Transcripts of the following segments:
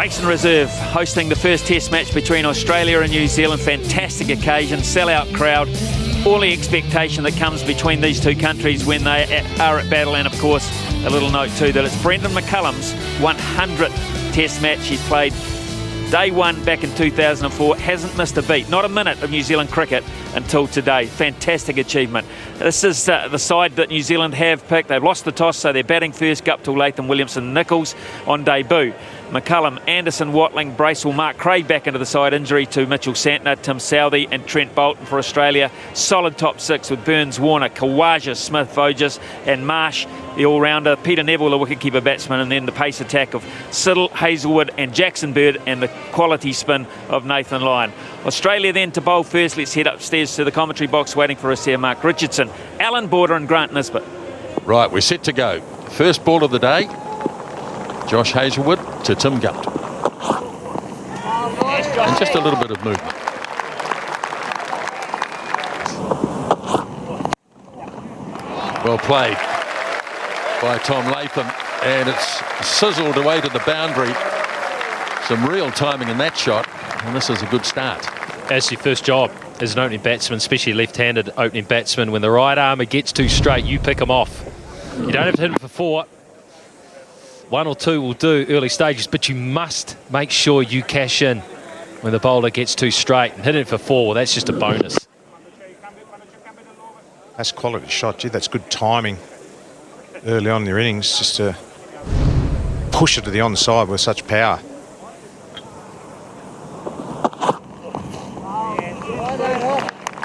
Basin Reserve hosting the first test match between Australia and New Zealand. Fantastic occasion, sellout crowd. All the expectation that comes between these two countries when they are at battle. And of course, a little note too that it's Brendan McCullum's 100th test match. He's played day one back in 2004, hasn't missed a beat, not a minute of New Zealand cricket until today. Fantastic achievement. This is the side that New Zealand have picked. They've lost the toss, so they're batting first. Guptill, Latham, Williamson, Nichols on debut. McCullum, Anderson, Watling, Bracewell, Mark Craig back into the side. Injury to Mitchell Santner, Tim Southey and Trent Bolton for Australia. Solid top six with Burns, Warner, Kawaja, Smith, Voges and Marsh, the all-rounder. Peter Neville, the wicket-keeper batsman, and then the pace attack of Siddle, Hazelwood and Jackson Bird, and the quality spin of Nathan Lyon. Australia then to bowl first. Let's head upstairs to the commentary box waiting for us here. Mark Richardson, Alan Border and Grant Nisbet. Right, we're set to go. First ball of the day, Josh Hazelwood to Tim Guptill. And just a little bit of movement. Well played by Tom Latham, and it's sizzled away to the boundary. Some real timing in that shot, and this is a good start. That's your first job as an opening batsman, especially left-handed opening batsman. When the right armour gets too straight, you pick them off. You don't have to hit them for 4. 1 or 2 will do early stages, but you must make sure you cash in when the bowler gets too straight. And hitting it for 4, well, that's just a bonus. That's quality shot. Gee, that's good timing early on in your innings, just to push it to the onside with such power.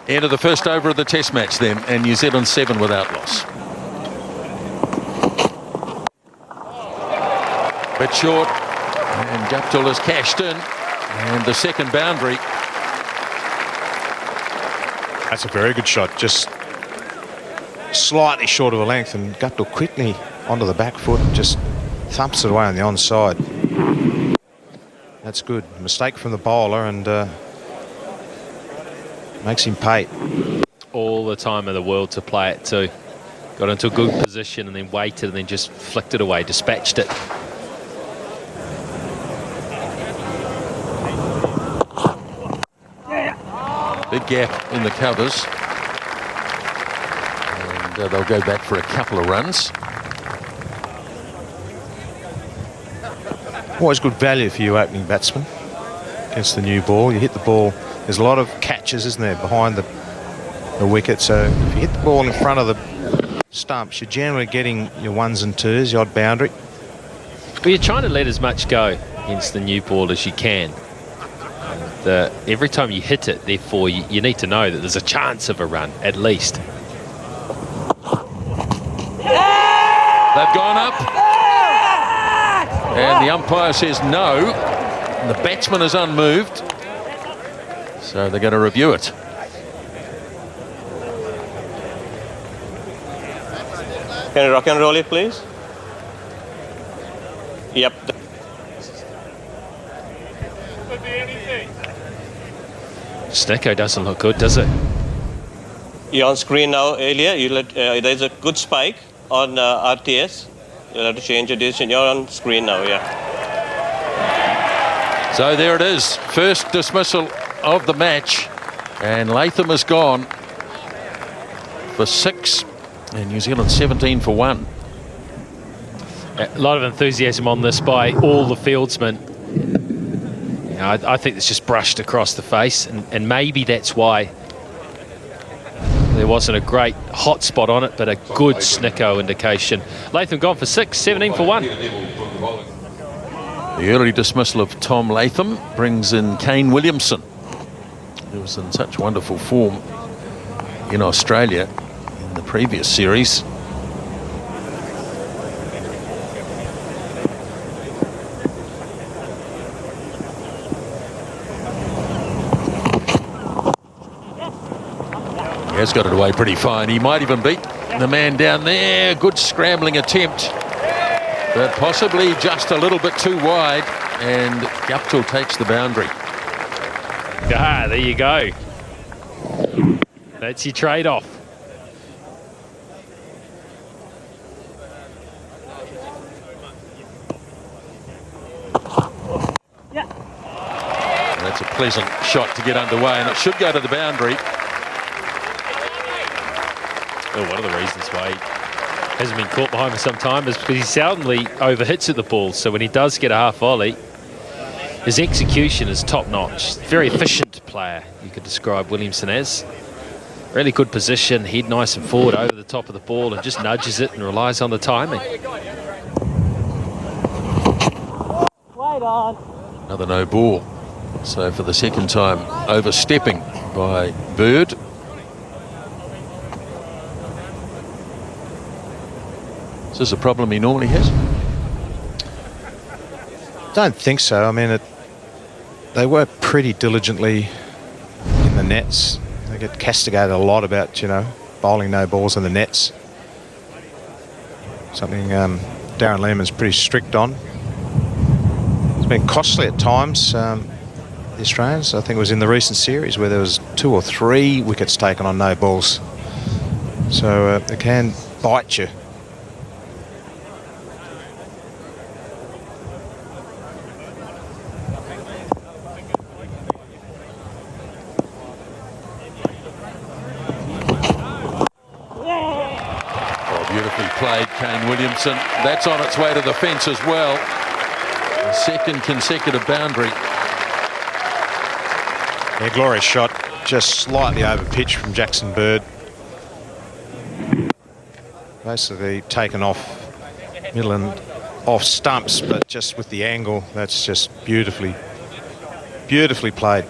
End of the first over of the test match then, and New Zealand 7 without loss. Bit short, and Guptill has cashed in, and the second boundary. That's a very good shot, just slightly short of a length, and Guptill quickly onto the back foot and just thumps it away on the onside. That's good. Mistake from the bowler, and makes him pay. All the time in the world to play it too. Got into a good position and then waited and then just flicked it away, dispatched it. Big gap in the covers. And they'll go back for a couple of runs. Always good value for you opening batsmen against the new ball. You hit the ball. There's a lot of catches, isn't there, behind the wicket. So if you hit the ball in front of the stumps, you're generally getting your 1s and 2s, your odd boundary. But you're trying to let as much go against the new ball as you can. Every time you hit it, therefore, you need to know that there's a chance of a run, at least. They've gone up. And the umpire says no. And the batsman is unmoved. So they're going to review it. Can you rock and roll it, please? Yep. Snicko doesn't look good, does it? You're on screen now. Earlier, you there's a good spike on RTS. You'll have to change your decision. You're on screen now, yeah. So there it is. First dismissal of the match. And Latham has gone for 6. And New Zealand 17 for 1. A lot of enthusiasm on this by all the fieldsmen. You know, I think it's just brushed across the face, and maybe that's why there wasn't a great hot spot on it, but a good Snicko indication. Latham gone for 6, 17 for 1. The early dismissal of Tom Latham brings in Kane Williamson, who was in such wonderful form in Australia in the previous series. He has got it away pretty fine. He might even beat the man down there. Good scrambling attempt, but possibly just a little bit too wide, and Guptill takes the boundary. Ah, there you go. That's your trade-off. pleasant shot to get underway, and it should go to the boundary. Well, one of the reasons why he hasn't been caught behind for some time is because he seldomly overhits at the ball. So when he does get a half volley, his execution is top-notch. Very efficient player, you could describe Williamson as. Really good position, head nice and forward over the top of the ball and just nudges it and relies on the timing. Another no ball. So for the second time, overstepping by Bird. Is this a problem he normally has? Don't think so. I mean, they work pretty diligently in the nets. They get castigated a lot about, you know, bowling no balls in the nets. Something Darren Lehmann's pretty strict on. It's been costly at times, the Australians. I think it was in the recent series where there was 2 or 3 wickets taken on no balls. So it can bite you. Beautifully played, Kane Williamson. That's on its way to the fence as well. The second consecutive boundary. Yeah, glorious shot. Just slightly over pitch from Jackson Bird. Basically taken off middle and off stumps, but just with the angle, that's just beautifully played.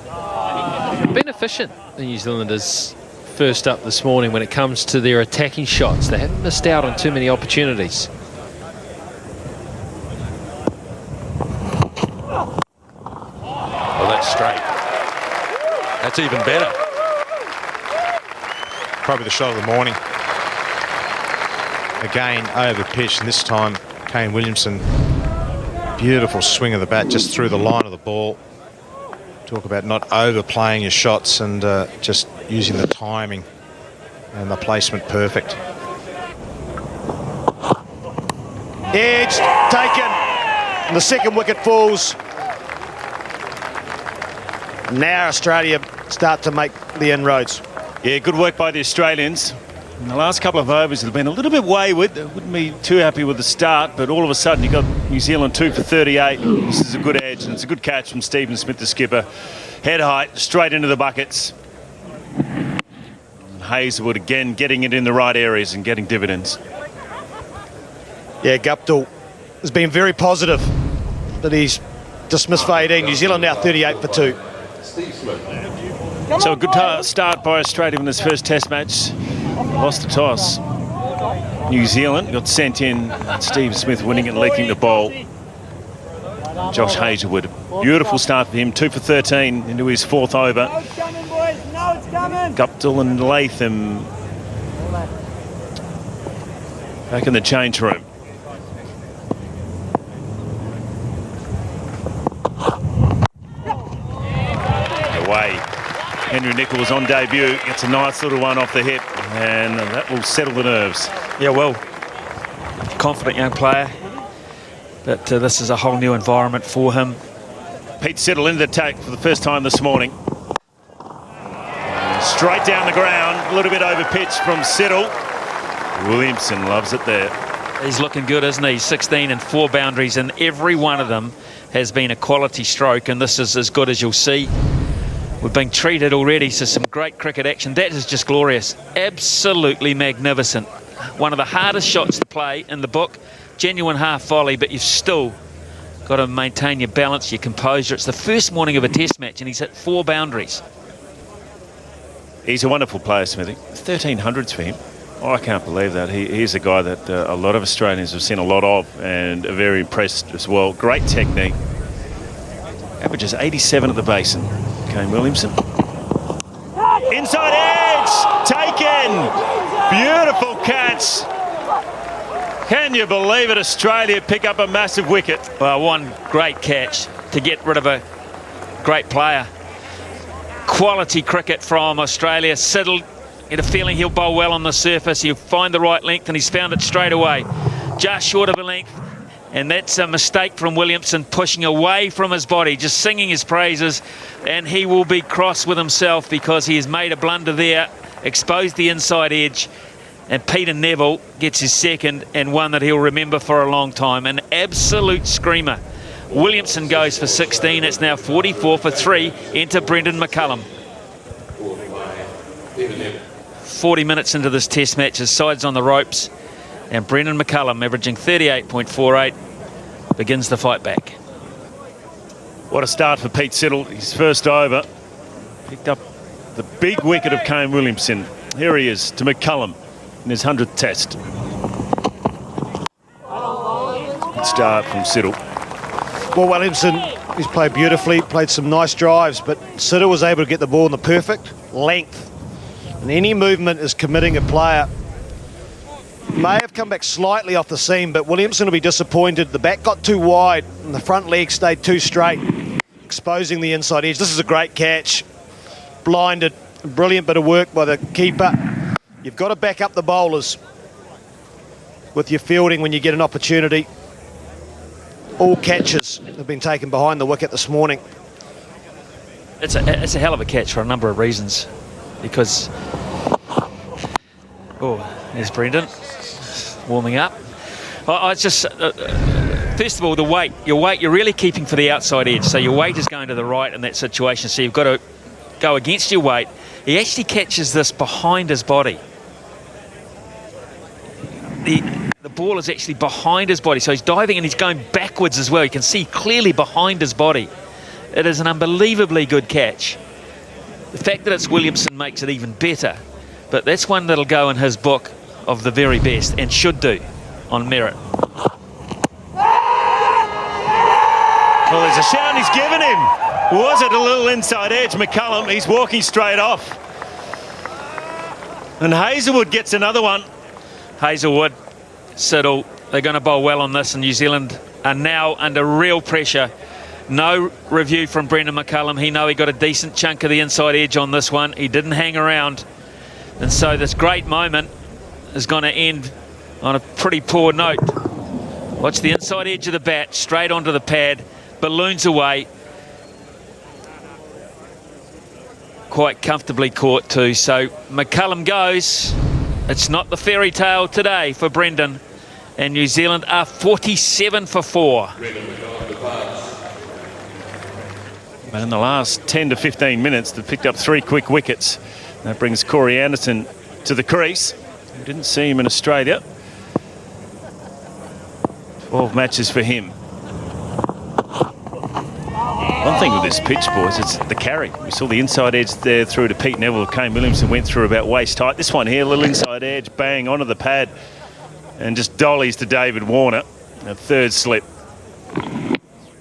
Been efficient, the New Zealanders. First up this morning when it comes to their attacking shots. They haven't missed out on too many opportunities. Well, that's straight. That's even better. Probably the shot of the morning. Again, over pitch, and this time Kane Williamson. Beautiful swing of the bat just through the line of the ball. Talk about not overplaying your shots and just using the timing and the placement perfect. Edge taken. And the second wicket falls. Now Australia start to make the inroads. Yeah, good work by the Australians. In the last couple of overs, they've been a little bit wayward. They wouldn't be too happy with the start, but all of a sudden, you've got New Zealand 2 for 38. This is a good edge, and it's a good catch from Stephen Smith, the skipper. Head height, straight into the buckets. And Hazelwood again getting it in the right areas and getting dividends. Yeah, Guptill has been very positive that he's dismissed for 18. New Zealand now 38 for 2. So a good start by Australia in this first Test match. Lost the toss. New Zealand got sent in. Steve Smith winning and leaking the bowl. Josh Hazelwood, beautiful start for him. 2 for 13 into his 4th over. Guptill and Latham back in the change room. Away. Henry Nicholls on debut, gets a nice little one off the hip, and that will settle the nerves. Yeah, well, confident young player, but this is a whole new environment for him. Pete Siddle in the attack for the first time this morning. Straight down the ground, a little bit over pitch from Siddle. Williamson loves it there. He's looking good, isn't he? 16 and 4 boundaries, and every one of them has been a quality stroke, and this is as good as you'll see. We've been treated already, so some great cricket action. That is just glorious. Absolutely magnificent. One of the hardest shots to play in the book. Genuine half volley, but you've still got to maintain your balance, your composure. It's the first morning of a Test match, and he's hit 4 boundaries. He's a wonderful player, Smithy. 1300s for him. Oh, I can't believe that. He's a guy that a lot of Australians have seen a lot of and are very impressed as well. Great technique. Averages 87 at the basin. Kane Williamson. Inside edge! Taken! Beautiful catch. Can you believe it? Australia pick up a massive wicket. Well, one great catch to get rid of a great player. Quality cricket from Australia. Siddle, get a feeling he'll bowl well on the surface. He'll find the right length, and he's found it straight away. Just short of a length. And that's a mistake from Williamson, pushing away from his body, just singing his praises. And he will be cross with himself because he has made a blunder there, exposed the inside edge. And Peter Neville gets his second, and one that he'll remember for a long time. An absolute screamer. Williamson goes for 16. It's now 44 for 3 into Brendan McCullum. 40 minutes into this test match, his side's on the ropes. And Brendan McCullum, averaging 38.48, begins the fight back. What a start for Pete Siddle. His first over. Picked up the big wicket of Kane Williamson. Here he is to McCullum in his 100th test. Good start from Siddle. Well, Williamson, he's played beautifully, played some nice drives, but Siddle was able to get the ball in the perfect length. And any movement is committing a player. May have come back slightly off the seam, but Williamson will be disappointed. The back got too wide and the front leg stayed too straight, exposing the inside edge. This is a great catch. Blinded. Brilliant bit of work by the keeper. You've got to back up the bowlers with your fielding when you get an opportunity. All catches have been taken behind the wicket this morning. It's a hell of a catch for a number of reasons. Because, there's Brendan warming up. I just, first of all, the weight. Your weight, you're really keeping for the outside edge. So your weight is going to the right in that situation. So you've got to go against your weight. He actually catches this behind his body. The ball is actually behind his body. So he's diving and he's going backwards as well. You can see clearly behind his body. It is an unbelievably good catch. The fact that it's Williamson makes it even better. But that's one that'll go in his book of the very best, and should do, on merit. Well, there's a shout he's given him. Was it a little inside edge? McCullum, he's walking straight off. And Hazelwood gets another one. Hazelwood, Siddle, they're going to bowl well on this, and New Zealand are now under real pressure. No review from Brendan McCullum. He got a decent chunk of the inside edge on this one. He didn't hang around. And so this great moment is going to end on a pretty poor note. Watch the inside edge of the bat, straight onto the pad, balloons away. Quite comfortably caught too. So McCullum goes. It's not the fairy tale today for Brendan. And New Zealand are 47 for 4. But in the last 10 to 15 minutes, they've picked up 3 quick wickets. That brings Corey Anderson to the crease. We didn't see him in Australia. 12 matches for him. One thing with this pitch, boys, it's the carry. We saw the inside edge there through to Pete Neville. Kane Williamson went through about waist height. This one here, a little inside edge, bang, onto the pad. And just dollies to David Warner. A third slip.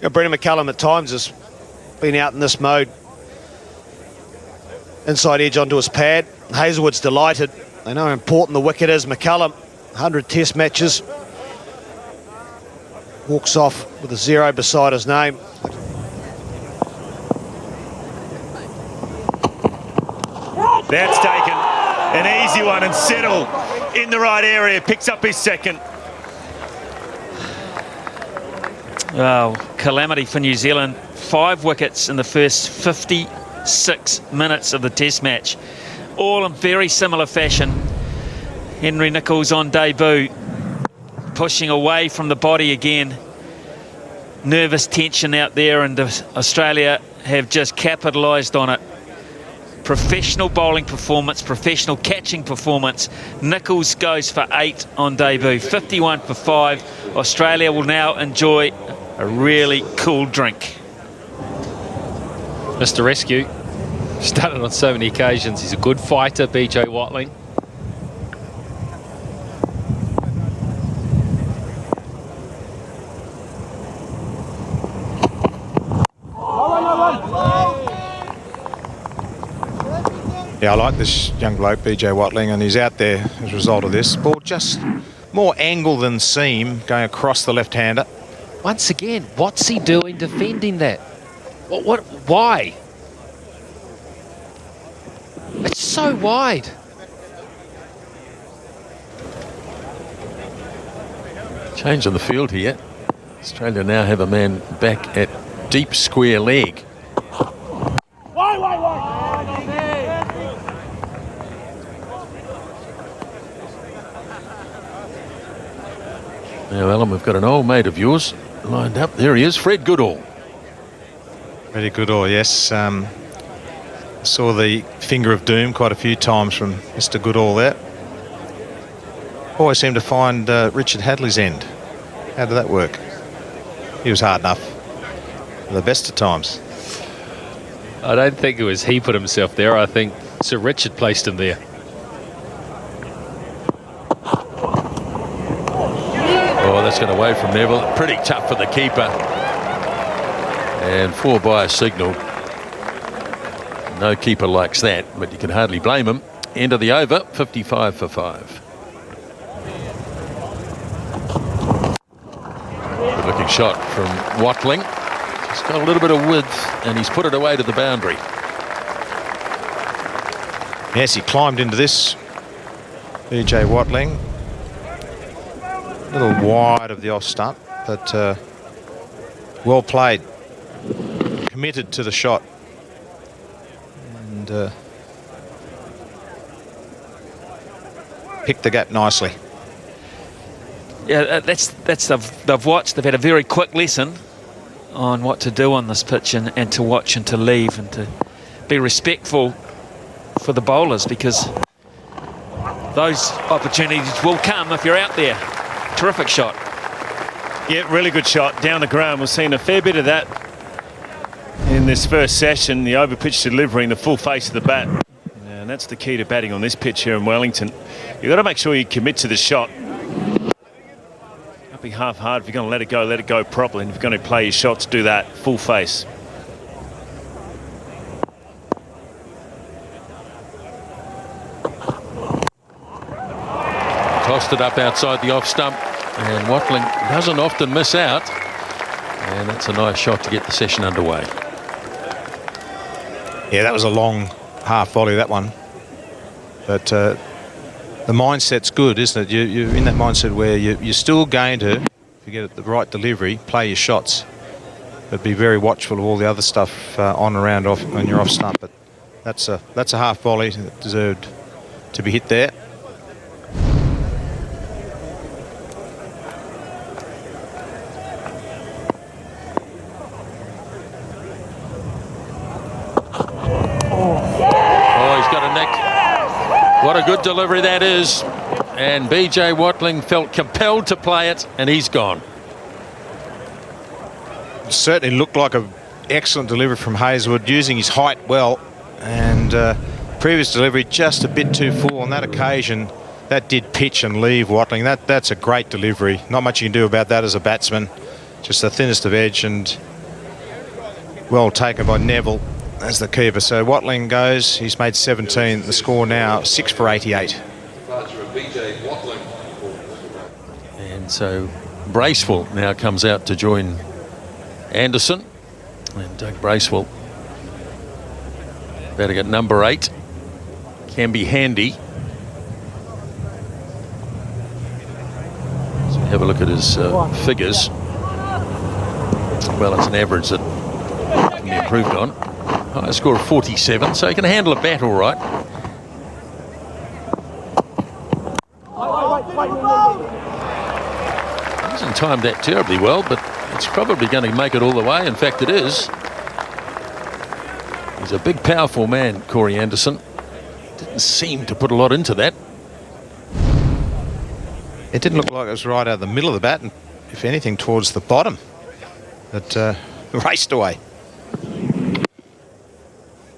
Brendan McCullum at times has been out in this mode. Inside edge onto his pad. Hazelwood's delighted. They know how important the wicket is. McCullum, 100 test matches. Walks off with a 0 beside his name. That's taken an easy one, and Siddle in the right area picks up his second. Oh, calamity for New Zealand. 5 wickets in the first 56 minutes of the test match. All in very similar fashion. Henry Nicholls on debut, pushing away from the body again. Nervous tension out there, and Australia have just capitalised on it. Professional bowling performance, professional catching performance. Nicholls goes for 8 on debut, 51 for 5. Australia will now enjoy a really cool drink. Mr. Rescue, started on so many occasions. He's a good fighter, BJ Watling. Yeah, I like this young bloke, BJ Watling, and he's out there as a result of this. Ball just more angle than seam going across the left-hander. Once again, what's he doing defending that? Why? It's so wide. Change on the field here. Australia now have a man back at deep square leg. Now, Alan, we've got an old mate of yours lined up. There he is, Fred Goodall. Very Goodall, yes. Saw the finger of doom quite a few times from Mr. Goodall there. Always seemed to find Richard Hadley's end. How did that work? He was hard enough at the best of times. I don't think it was he put himself there. I think Sir Richard placed him there. Oh, that's gone away from Neville. Pretty tough for the keeper. And 4 by a signal. No keeper likes that, but you can hardly blame him. End of the over, 55 for 5. Good looking shot from Watling. He's got a little bit of width, and he's put it away to the boundary. Yes, he climbed into this. BJ Watling. A little wide of the off stump, but well played. Committed to the shot. And picked the gap nicely. Yeah, they've watched. They've had a very quick lesson on what to do on this pitch, and to watch and to leave and to be respectful for the bowlers, because those opportunities will come if you're out there. Terrific shot. Yeah, really good shot down the ground. We've seen a fair bit of that in this first session, the over-pitch delivery and the full face of the bat. And that's the key to batting on this pitch here in Wellington. You've got to make sure you commit to the shot. Don't be half-hard. If you're going to let it go properly. And if you're going to play your shots, do that full face. Tossed it up outside the off stump, and Watling doesn't often miss out, and that's a nice shot to get the session underway. Yeah, that was a long half volley, that one. But the mindset's good, isn't it? You're in that mindset where you're still going to, if you get the right delivery, play your shots, but be very watchful of all the other stuff on and around off when you're off stump. But that's a half volley that deserved to be hit there. What a good delivery that is. And BJ Watling felt compelled to play it, and he's gone. Certainly looked like an excellent delivery from Hazelwood, using his height well. And previous delivery just a bit too full on that occasion. That did pitch and leave Watling. That's a great delivery. Not much you can do about that as a batsman. Just the thinnest of edge, and well taken by Neville as the keeper. So Watling goes, he's made 17. The score now 6 for 88. And so Bracewell now comes out to join Anderson, and Doug Bracewell batting at number 8 can be handy. So have a look at his figures. Well, it's an average that can be improved on. High score of 47, so he can handle a bat all right. He hasn't timed that terribly well, but it's probably going to make it all the way. In fact, it is. He's a big, powerful man, Corey Anderson. Didn't seem to put a lot into that. It didn't look like it was right out of the middle of the bat, and if anything, towards the bottom. It raced away.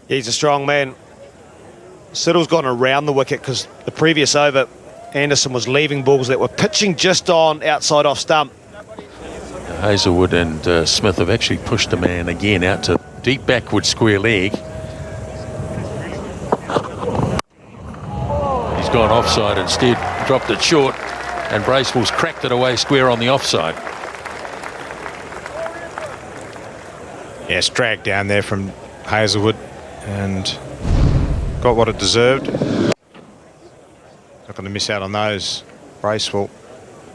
He's a strong man. Siddle's gone around the wicket because the previous over, Anderson was leaving balls that were pitching just on outside off stump. Hazelwood and Smith have actually pushed a man again out to deep backward square leg. He's gone offside instead, dropped it short, and Bracewell's cracked it away square on the offside. Yes, dragged down there from Hazelwood and got what it deserved. Not going to miss out on those. Bracewell,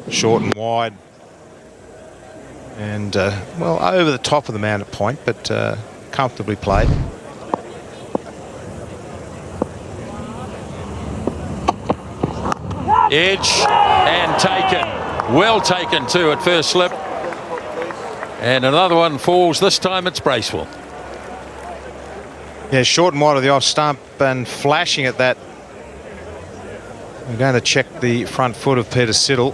short and wide. And, well, over the top of the man at point, but comfortably played. Edge and taken. Well taken too at first slip. And another one falls. This time it's Bracewell. Yeah, short and wide of the off stump and flashing at that. We're going to check the front foot of Peter Siddle.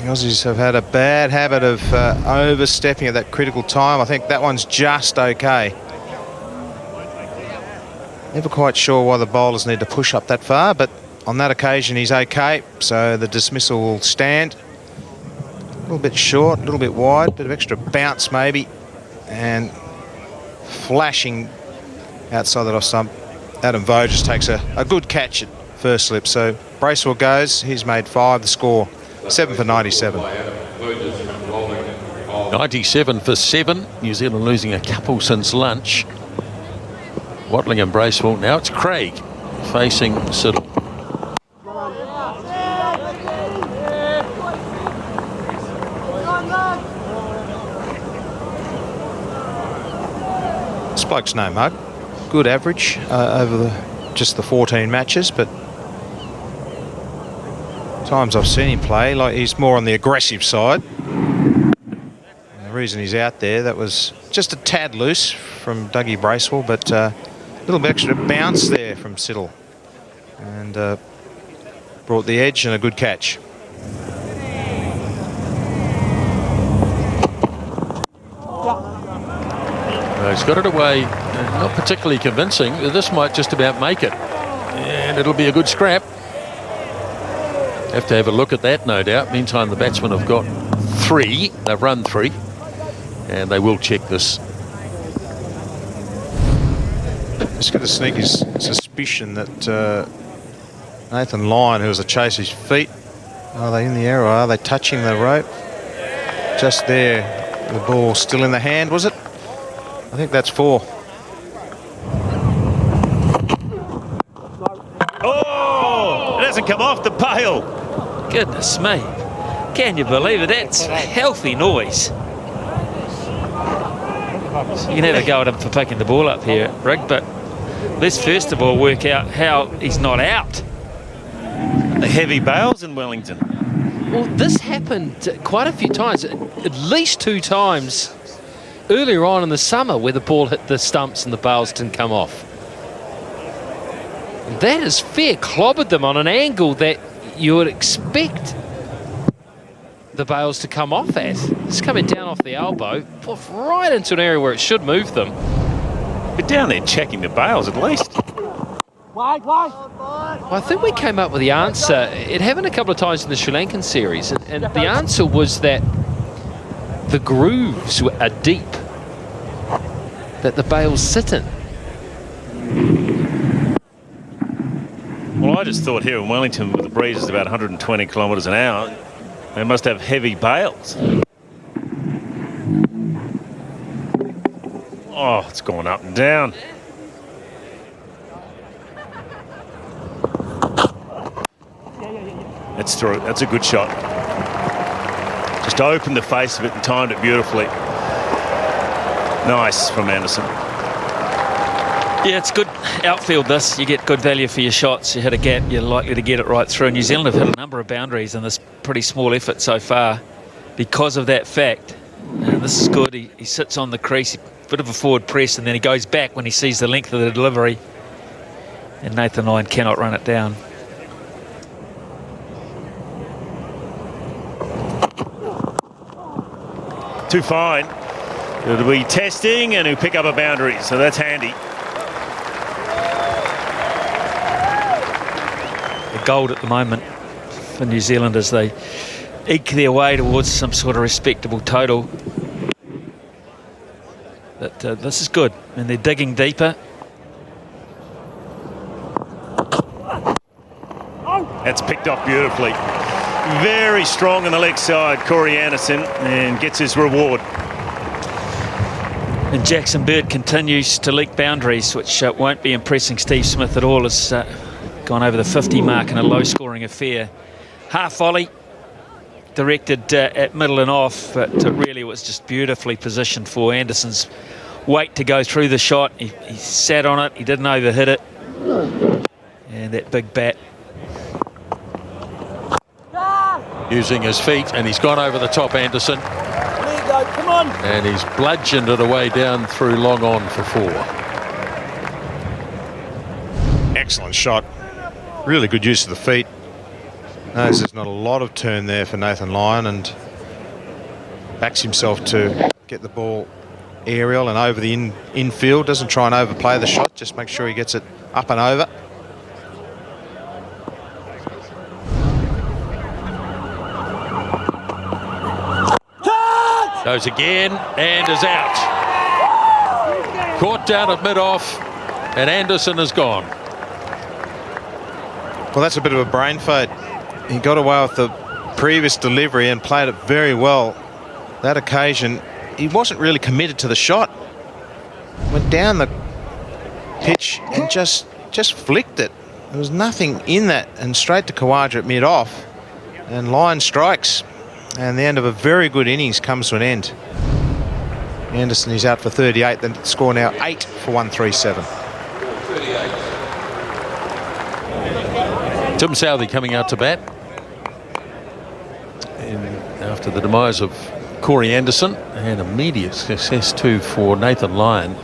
The Aussies have had a bad habit of overstepping at that critical time. I think that one's just okay. Never quite sure why the bowlers need to push up that far, but on that occasion he's okay, so the dismissal will stand. A little bit short, a little bit wide, bit of extra bounce maybe, and flashing outside that off stump. Adam Voge just takes a good catch at first slip, so Bracewell goes. He's made 5, the score 7 for 97. 97 for 7. New Zealand losing a couple since lunch. Watling and Bracewell. Now it's Craig facing Siddle. This bloke's no mug. Good average over just the 14 matches, but times I've seen him play, like he's more on the aggressive side. And the reason he's out there, that was just a tad loose from Dougie Bracewell, but a little bit extra bounce there from Siddle, and brought the edge and a good catch. He's got it away, not particularly convincing. This might just about make it, and it'll be a good scrap. Have to have a look at that, no doubt. Meantime, the batsmen have got 3. They've run 3, and they will check this. Just got a sneaky suspicion that Nathan Lyon, who was a chase his feet, are they in the air or are they touching the rope? Just there, the ball still in the hand, was it? I think that's 4. Oh, it hasn't come off the bail. Goodness me. Can you believe it? That's healthy noise. You can have a go at him for picking the ball up here, Rick, but let's first of all work out how he's not out. The heavy bails in Wellington. Well, this happened quite a few times, at least 2 times earlier on in the summer, where the ball hit the stumps and the bails didn't come off. That is fair clobbered them on an angle that you would expect the bails to come off at. It's coming down off the elbow, off right into an area where it should move them. But down there checking the bails at least. I think we came up with the answer. It happened a couple of times in the Sri Lankan series, and the answer was that the grooves are deep that the bails sit in. Well, I just thought here in Wellington, with the breeze is about 120 kilometres an hour, they must have heavy bails. Oh, it's gone up and down. It's through. That's a good shot. Just opened the face of it and timed it beautifully. Nice from Anderson. Yeah, it's good outfield this. You get good value for your shots. You hit a gap, you're likely to get it right through. New Zealand have hit a number of boundaries in this pretty small effort so far because of that fact. And this is good. He sits on the crease, bit of a forward press, and then he goes back when he sees the length of the delivery. And Nathan Lyon cannot run it down. Too fine. It'll be testing and he'll pick up a boundary, so that's handy. The gold at the moment for New Zealand as they eke their way towards some sort of respectable total. But this is good, and they're digging deeper. That's picked up beautifully. Very strong on the leg side, Corey Anderson, and gets his reward. And Jackson Bird continues to leak boundaries, which won't be impressing Steve Smith at all. Has gone over the 50 mark in a low-scoring affair. Half volley, directed at middle and off, but it really was just beautifully positioned for Anderson's weight to go through the shot. He sat on it, he didn't overhit it, and that big bat. Using his feet, and he's gone over the top, Anderson. There you go, come on. And he's bludgeoned it away down through long on for 4. Excellent shot. Really good use of the feet. Knows there's not a lot of turn there for Nathan Lyon, and backs himself to get the ball aerial and over the infield. Doesn't try and overplay the shot, just make sure he gets it up and over. Goes again and is out. Caught down at mid-off, and Anderson is gone. Well, that's a bit of a brain fade. He got away with the previous delivery and played it very well. That occasion, he wasn't really committed to the shot. Went down the pitch and just flicked it. There was nothing in that, and straight to Khawaja at mid-off. And Lyon strikes, and the end of a very good innings comes to an end. Anderson is out for 38, the score now 8 for 137. Tim Southey coming out to bat. After the demise of Corey Anderson, and immediate success too for Nathan Lyon.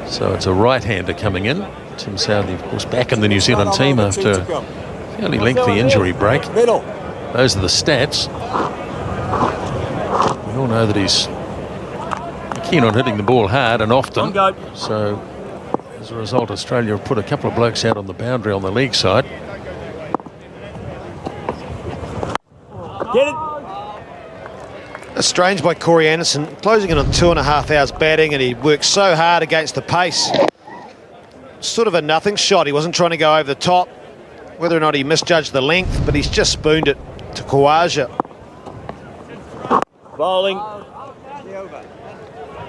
So it's a right-hander coming in. Tim Southey, of course, back in the New Zealand team after a fairly lengthy injury break. Those are the stats. We all know that he's keen on hitting the ball hard and often. So as a result, Australia have put a couple of blokes out on the boundary on the leg side. Get it. That's strange by Corey Anderson, closing in on 2.5 hours batting, and he worked so hard against the pace. Sort of a nothing shot. He wasn't trying to go over the top. Whether or not he misjudged the length, but he's just spooned it to Khawaja. Bowling.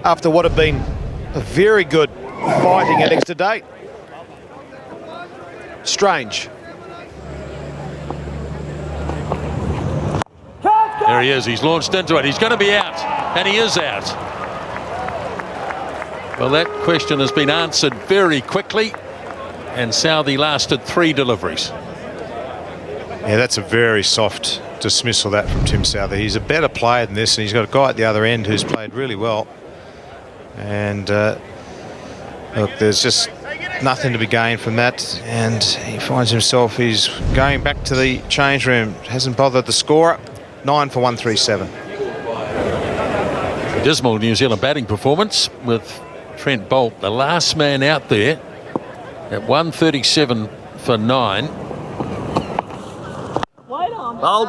After what had been a very good fighting innings to date. Strange. There he is, he's launched into it, he's going to be out, and he is out. Well, that question has been answered very quickly, and Southey lasted 3 deliveries. Yeah, that's a very soft dismissal, that, from Tim Southey. He's a better player than this, and he's got a guy at the other end who's played really well. And look, there's just nothing to be gained from that, and he finds himself, he's going back to the change room, hasn't bothered the scorer. 9 for 137. Dismal New Zealand batting performance with Trent Boult, the last man out there, at 137 for 9. Boult.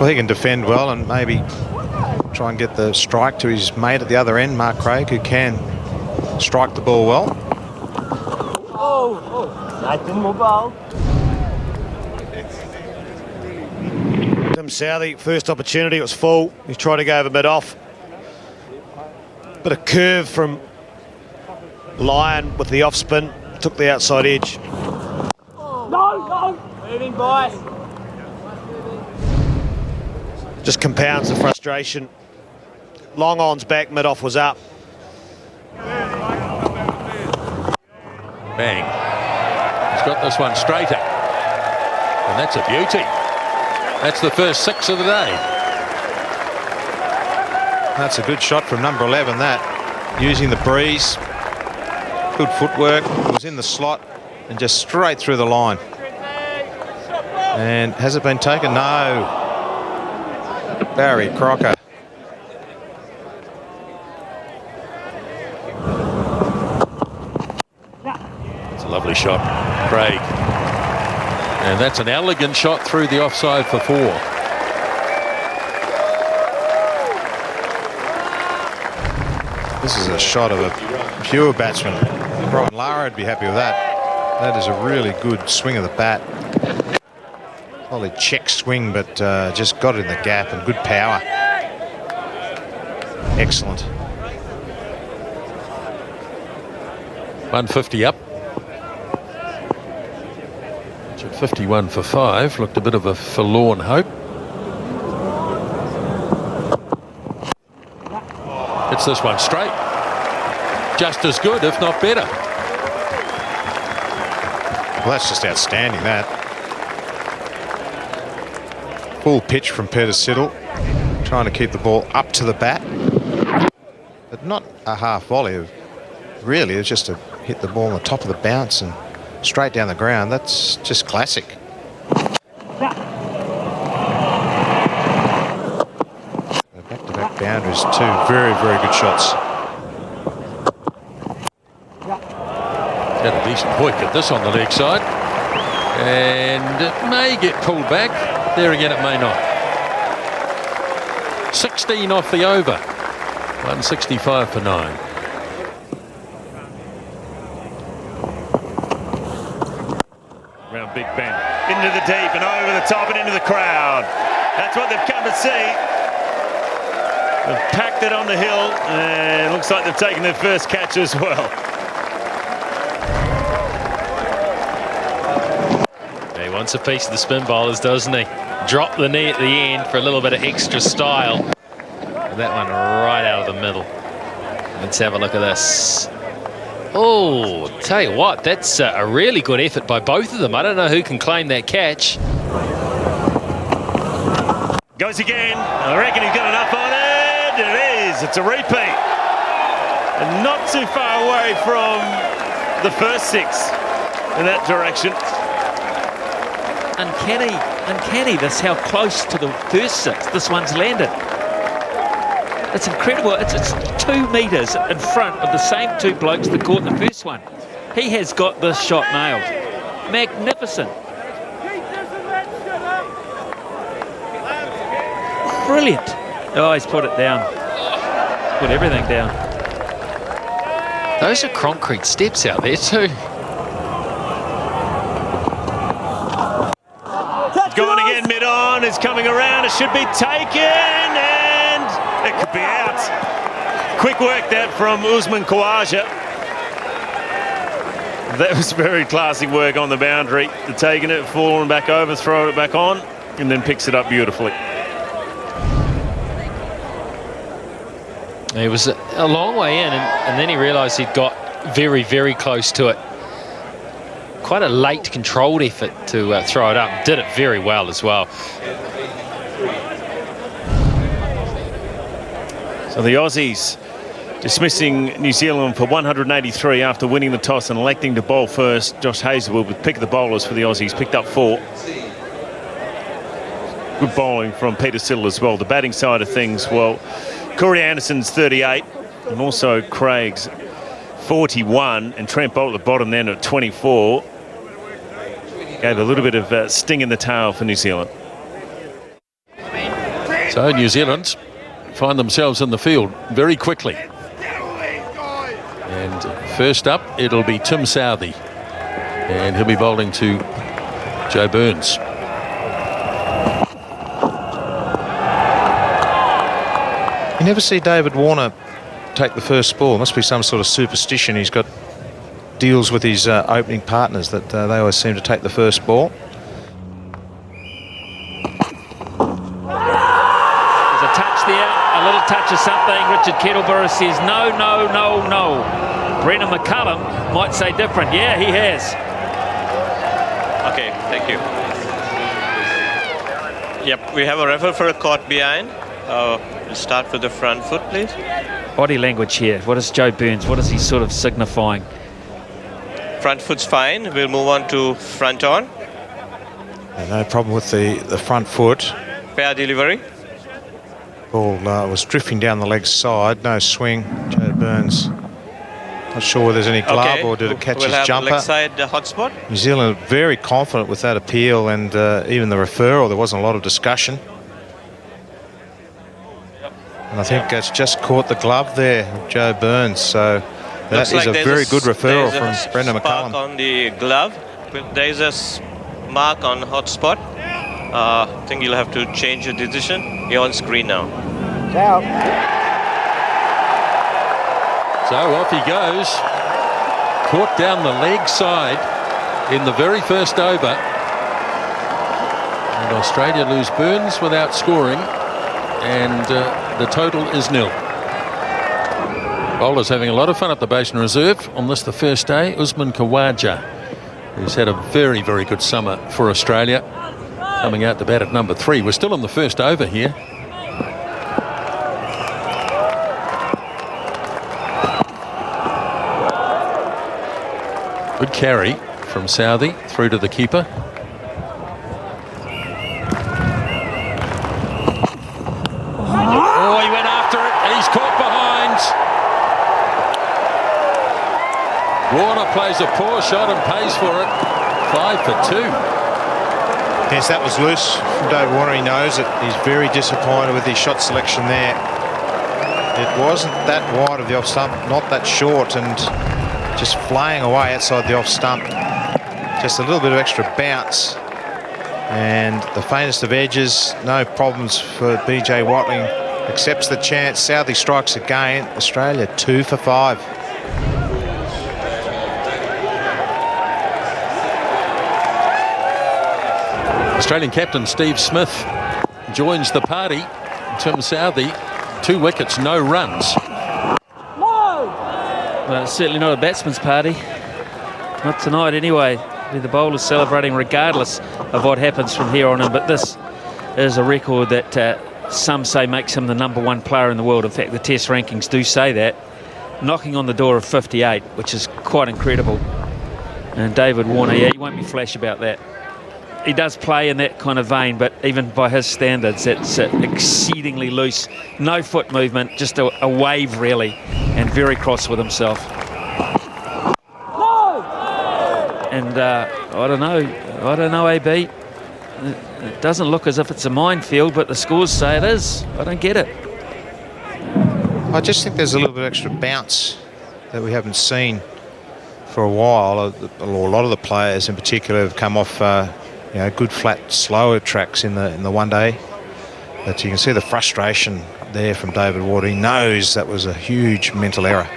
Well, he can defend well and maybe try and get the strike to his mate at the other end, Mark Craig, who can strike the ball well. Tim Southey, first opportunity, it was full. He's trying to go over mid-off. Bit of curve from Lyon with the off-spin, took the outside edge. Moving, boys. Just compounds the frustration. Long on's back, mid-off was up. Bang. He's got this one straighter. And that's a beauty. That's the first 6 of the day. That's a good shot from number 11, that. Using the breeze. Good footwork. It was in the slot and just straight through the line. And has it been taken? No. Barry Crocker. Lovely shot, Craig. And that's an elegant shot through the offside for 4. This is a shot of a pure batsman. Brian Lara would be happy with that. That is a really good swing of the bat. Probably check swing, but just got it in the gap, and good power. Excellent. 150 up. So 51 for 5. Looked a bit of a forlorn hope. It's this one straight. Just as good, if not better. Well, that's just outstanding, that. Full pitch from Peter Siddle, trying to keep the ball up to the bat. But not a half volley. Really, it's just to hit the ball on the top of the bounce and straight down the ground. That's just classic. Back-to-back boundaries, two very, very good shots. Got a decent hoik at this on the leg side. And it may get pulled back. There again, it may not. 16 off the over. 165 for 9. Round Big Ben. Into the deep and over the top and into the crowd. That's what they've come to see. They've packed it on the hill and it looks like they've taken their first catch as well. He wants a piece of the spin bowlers, doesn't he? Drop the knee at the end for a little bit of extra style. That one right out of the middle. Let's have a look at this. Oh, tell you what, that's a really good effort by both of them. I don't know who can claim that catch. Goes again. I reckon he's got enough on it. It is. It's a repeat. And not too far away from the first 6 in that direction. Uncanny this, how close to the first 6 this one's landed. It's incredible. It's 2 metres in front of the same 2 blokes that caught the first one. He has got this shot nailed. Magnificent. Brilliant. Oh, he's put it down. Put everything down. Those are concrete steps out there too. Gone again mid-on. It's coming around. It should be taken and it could be out. Quick work that from Usman Khawaja. That was very classy work on the boundary. The taking it, falling back over, throw it back on, and then picks it up beautifully. He was a long way in, and then he realised he'd got very, very close to it. Quite a late, controlled effort to throw it up. Did it very well as well. So the Aussies dismissing New Zealand for 183 after winning the toss and electing to bowl first. Josh Hazlewood with pick of the bowlers for the Aussies, picked up 4. Good bowling from Peter Siddle as well. The batting side of things, well, Corey Anderson's 38 and also Craig's 41, and Trent Bolt at the bottom then at 24. Gave a little bit of sting in the tail for New Zealand. So New Zealand find themselves in the field very quickly. And first up, it'll be Tim Southey. And he'll be bowling to Joe Burns. You never see David Warner take the first ball. Must be some sort of superstition. He's got deals with his opening partners that they always seem to take the first ball. There's a touch there, a little touch of something. Richard Kettleborough says no, no, no, no. Brendan McCullum might say different. Yeah, he has. Okay, thank you. Yep, we have a referee for a caught behind. We'll start with the front foot, please. Body language here. What is Joe Burns? What is he sort of signifying? Front foot's fine. We'll move on to front on. No problem with the front foot. Fair delivery. Ball was drifting down the leg side. No swing. Joe Burns. Not sure whether there's any glove or did it catch his jumper. Leg side hot spot. New Zealand very confident with that appeal and even the referral. There wasn't a lot of discussion. And I think it's just caught the glove there, Joe Burns. So that is a very good referral from Brendan McCullum. On the glove, there is a mark on hot spot. I think you'll have to change your decision. You're on screen now. So off he goes. caught down the leg side in the very first over. And Australia lose Burns without scoring, and the total is 0. Bowlers having a lot of fun at the Basin Reserve on this, the first day. Usman Khawaja, who's had a very, very good summer for Australia, coming out to bat at number 3. We're still in the first over here. Good carry from Southey through to the keeper. Oh, he went after it and he's caught behind. Warner plays a poor shot and pays for it. 5 for 2. Yes, that was loose from David Warner. He knows it. He's very disappointed with his shot selection there. It wasn't that wide of the off stump, not that short, and just flying away outside the off stump. Just a little bit of extra bounce. And the faintest of edges, no problems for BJ Watling. Accepts the chance. Southey strikes again. Australia 2 for 5. Australian captain Steve Smith joins the party. Tim Southey, 2 wickets, no runs. Well, it's certainly not a batsman's party. Not tonight anyway. The bowlers celebrating regardless of what happens from here on in. But this is a record that some say makes him the #1 player in the world. In fact, the Test rankings do say that. Knocking on the door of 58, which is quite incredible. And David Warner, yeah, you won't be flash about that. He does play in that kind of vein, but even by his standards, it's exceedingly loose. No foot movement, just a wave really, and very cross with himself. And I don't know, AB. It doesn't look as if it's a minefield, but the scores say it is. I don't get it. I just think there's a little bit extra bounce that we haven't seen for a while. A lot of the players in particular have come off good flat slower tracks in the one day, but you can see the frustration there from David Ward. He knows that was a huge mental error.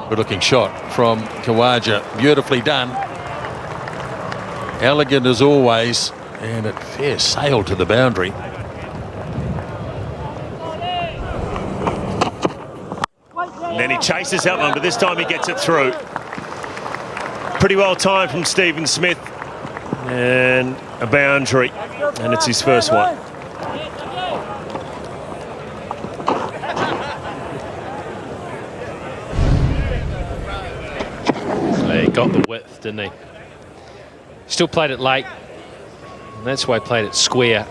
Good looking shot from Khawaja, beautifully done, elegant as always, and it fair sailed to the boundary. And then he chases that one, but this time he gets it through. Pretty well timed from Stephen Smith, and a boundary, and it's his first one. He got the width, didn't he? Still played it late, and that's why he played it square.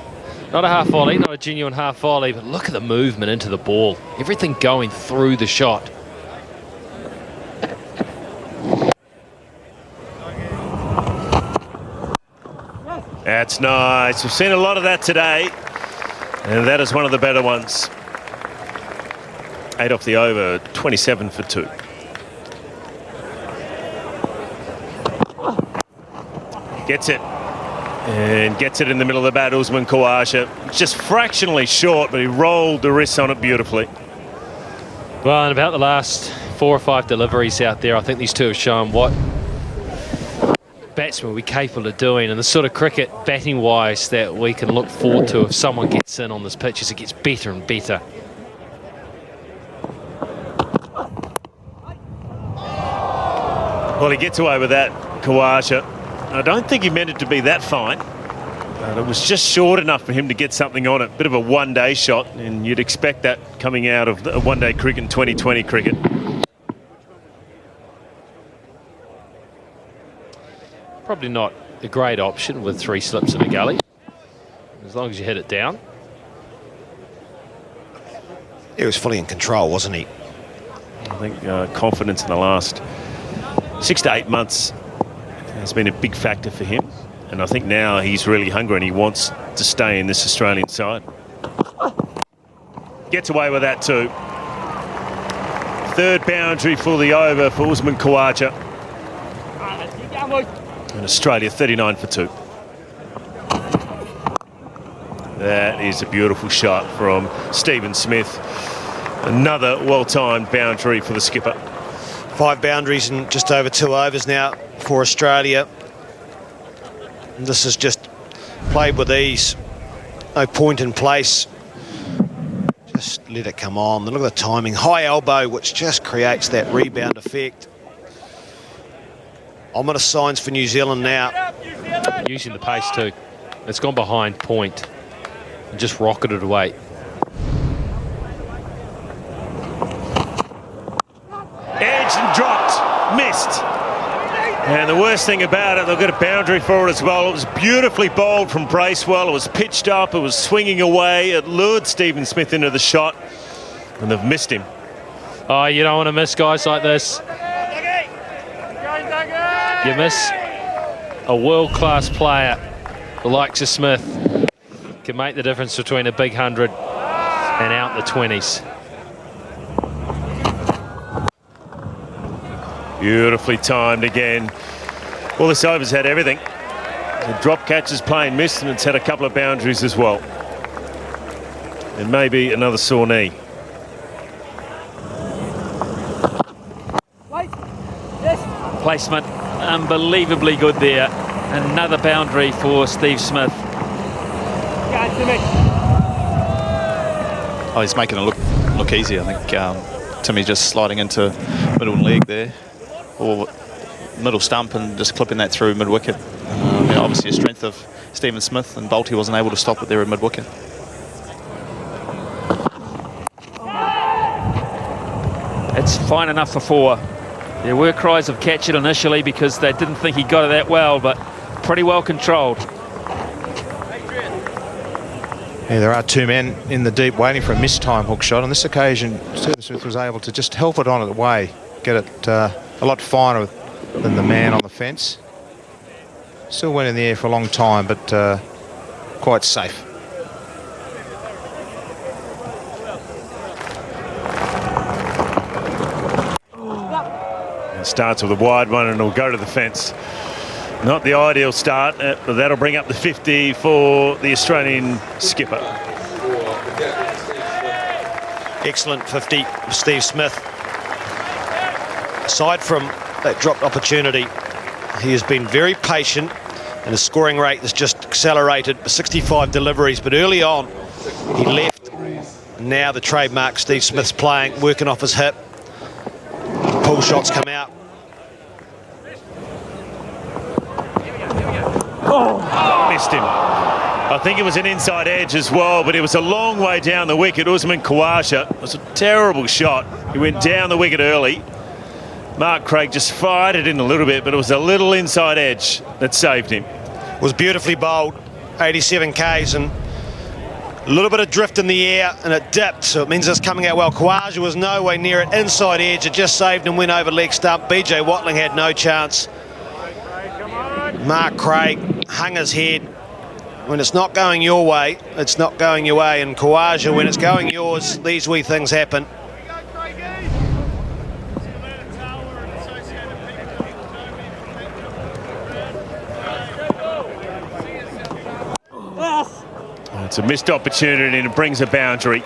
Not a half volley, not a genuine half volley, but look at the movement into the ball. Everything going through the shot. That's nice. We've seen a lot of that today, and that is one of the better ones. 8 off the over, 27 for 2. Gets it, and gets it in the middle of the bat. Usman Khawaja, just fractionally short, but he rolled the wrists on it beautifully. Well, in about the last 4 or 5 deliveries out there, I think these two have shown what batsmen will be capable of doing, and the sort of cricket batting wise that we can look forward to if someone gets in on this pitch as it gets better and better. Well, he gets away with that, Khawaja. I don't think he meant it to be that fine, but it was just short enough for him to get something on it. Bit of a one-day shot, and you'd expect that coming out of the one-day cricket and 2020 cricket. Probably not a great option with 3 slips in a gully, as long as you hit it down. He was fully in control, wasn't he? I think confidence in the last 6 to 8 months has been a big factor for him, and I think now he's really hungry and he wants to stay in this Australian side. Gets away with that too. 3rd boundary for the over for Usman Khawaja. And Australia 39 for 2. That is a beautiful shot from Stephen Smith. Another well-timed boundary for the skipper. 5 boundaries in just over 2 overs now for Australia. And this is just played with ease. No point in place. Just let it come on. Look at the timing. High elbow, which just creates that rebound effect. Ominous signs for New Zealand now. Using the pace too. It's gone behind point and just rocketed away. Edge and dropped, missed. And the worst thing about it, they've got a boundary for it as well. It was beautifully bowled from Bracewell. It was pitched up, it was swinging away. It lured Stephen Smith into the shot, and they've missed him. Oh, you don't want to miss guys like this. You miss a world-class player, the likes of Smith, can make the difference between a big 100 and out in the 20s. Beautifully timed again. Well, this over's had everything. The drop catches, play and miss, and it's had a couple of boundaries as well. And maybe another sore knee. Placement unbelievably good there. Another boundary for Steve Smith. Oh, he's making it look easy. I think Timmy just sliding into middle leg there, or middle stump, and just clipping that through mid-wicket. Obviously a strength of Stephen Smith, and Bolty wasn't able to stop it there at mid-wicket. It's fine enough for 4. There were cries of catch it initially because they didn't think he got it that well, but pretty well controlled. Yeah, there are 2 men in the deep waiting for a mistime hook shot. On this occasion, Stephen Smith was able to just help it on it away, get it a lot finer than the man on the fence. Still went in the air for a long time, but quite safe. It starts with a wide one and it'll go to the fence. Not the ideal start, but that'll bring up the 50 for the Australian skipper. Excellent 50 for Steve Smith. Aside from that dropped opportunity, he has been very patient, and his scoring rate has just accelerated for 65 deliveries. But early on, he left. Now the trademark Steve Smith's playing, working off his hip. Pull shots come out. Oh, missed him. I think it was an inside edge as well, but it was a long way down the wicket. Usman Khawaja, it was a terrible shot. He went down the wicket early. Mark Craig just fired it in a little bit, but it was a little inside edge that saved him. It was beautifully bowled, 87 Ks, and a little bit of drift in the air, and it dipped, so it means it's coming out well. Khawaja was no way near it, inside edge. It just saved him, went over leg stump. BJ Watling had no chance. Mark Craig hung his head. When it's not going your way, it's not going your way. And Khawaja, when it's going yours, these wee things happen. It's a missed opportunity and it brings a boundary,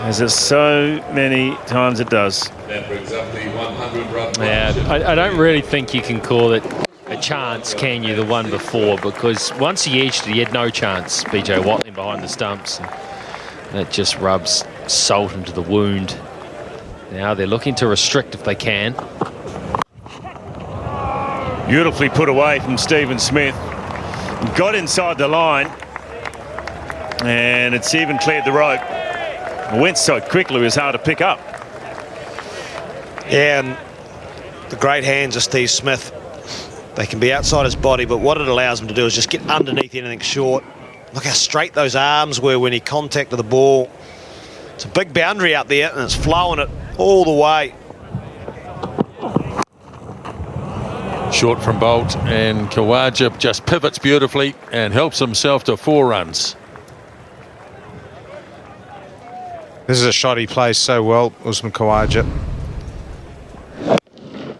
as it so many times it does. That brings up the 100 run. Yeah, I don't really think you can call it a chance, can you, the one before, because once he edged it, he had no chance. BJ Watling behind the stumps, and it just rubs salt into the wound. Now they're looking to restrict if they can. Beautifully put away from Stephen Smith. Got inside the line, and it's even cleared the rope. It went so quickly, it was hard to pick up. Yeah, and the great hands of Steve Smith. They can be outside his body, but what it allows him to do is just get underneath anything short. Look how straight those arms were when he contacted the ball. It's a big boundary out there, and it's flowing it all the way. Short from Bolt, and Khawaja just pivots beautifully and helps himself to 4 runs. This is a shot he plays so well, Usman Khawaja.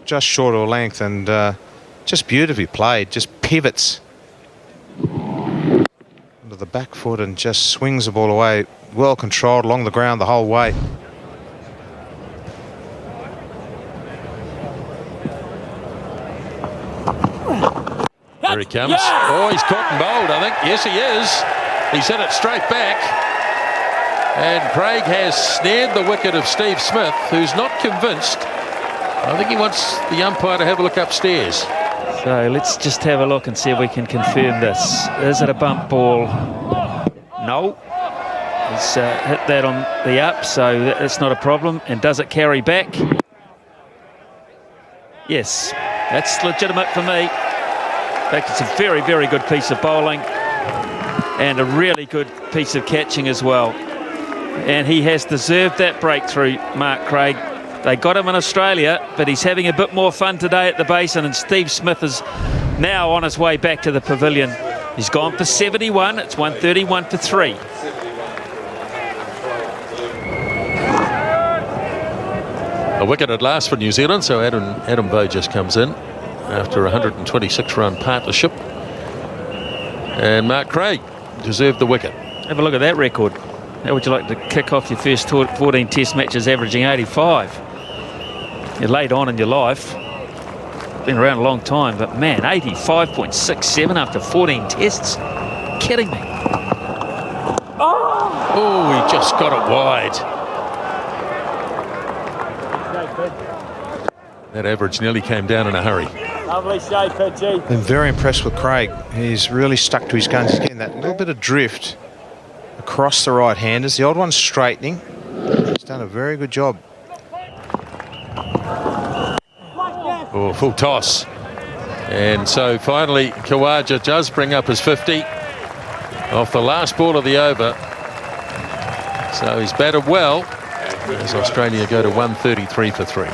Just short of length and just beautifully played, just pivots onto the back foot and just swings the ball away well controlled along the ground the whole way. Here he comes. Oh, he's caught and bowled, I think. Yes, he is. He's hit it straight back. And Craig has snared the wicket of Steve Smith, who's not convinced. I think he wants the umpire to have a look upstairs. So let's just have a look and see if we can confirm this. Is it a bump ball? No. He's hit that on the up, so that's not a problem. And does it carry back? Yes, that's legitimate for me. In fact, it's a very, very good piece of bowling and a really good piece of catching as well. And he has deserved that breakthrough, Mark Craig. They got him in Australia, but he's having a bit more fun today at the basin, and Steve Smith is now on his way back to the pavilion. He's gone for 71. It's 131 for 3. A wicket at last for New Zealand, so Adam Voges comes in after a 126-run partnership. And Mark Craig deserved the wicket. Have a look at that record. How would you like to kick off your first 14 test matches averaging 85? You're late on in your life. Been around a long time, but man, 85.67 after 14 tests. Kidding me. Oh, he just got it wide. That average nearly came down in a hurry. Lovely shape, Pitchy. Been very impressed with Craig. He's really stuck to his guns. He's getting that little bit of drift across the right-handers. The old one's straightening. He's done a very good job. Oh, full toss. And so finally, Khawaja does bring up his 50 off the last ball of the over. So he's batted well as Australia go to 133 for 3.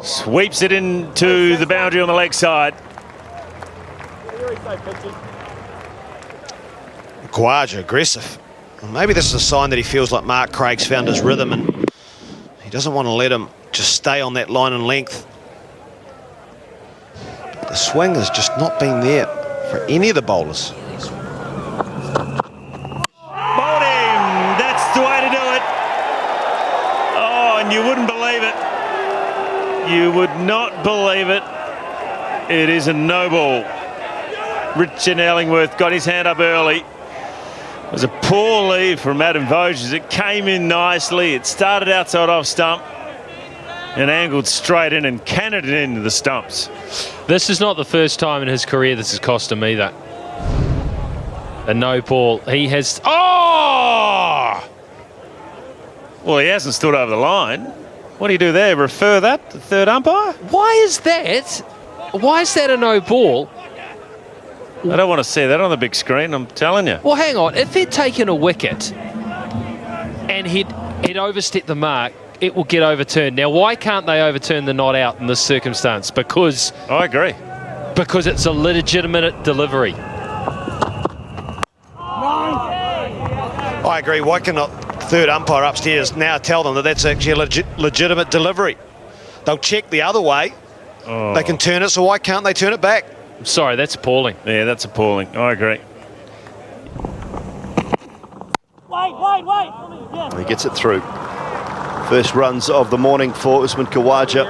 Sweeps it into the boundary on the leg side. Khawaja aggressive. Well, maybe this is a sign that he feels like Mark Craig's found his rhythm and he doesn't want to let him just stay on that line and length. But the swing has just not been there for any of the bowlers. Bowled him. That's the way to do it. Oh, and you wouldn't believe it. You would not believe it. It is a no ball. Richard Ellingworth got his hand up early. It was a poor lead from Adam Voges. It came in nicely. It started outside off stump and angled straight in and cannoned it into the stumps. This is not the first time in his career this has cost him either. A no ball. He has... Oh! Well, he hasn't stood over the line. What do you do there? Refer that to the third umpire? Why is that? Why is that a no ball? I don't want to see that on the big screen, I'm telling you. Well, hang on. If he'd taken a wicket and he'd overstepped the mark, it will get overturned. Now, why can't they overturn the not out in this circumstance? Because... I agree. Because it's a legitimate delivery. I agree. Why cannot third umpire upstairs now tell them that that's actually a legitimate delivery? They'll check the other way. Oh. They can turn it, so why can't they turn it back? I'm sorry, that's appalling. Yeah, that's appalling. I agree. Wait. He gets it through. First runs of the morning for Usman Khawaja,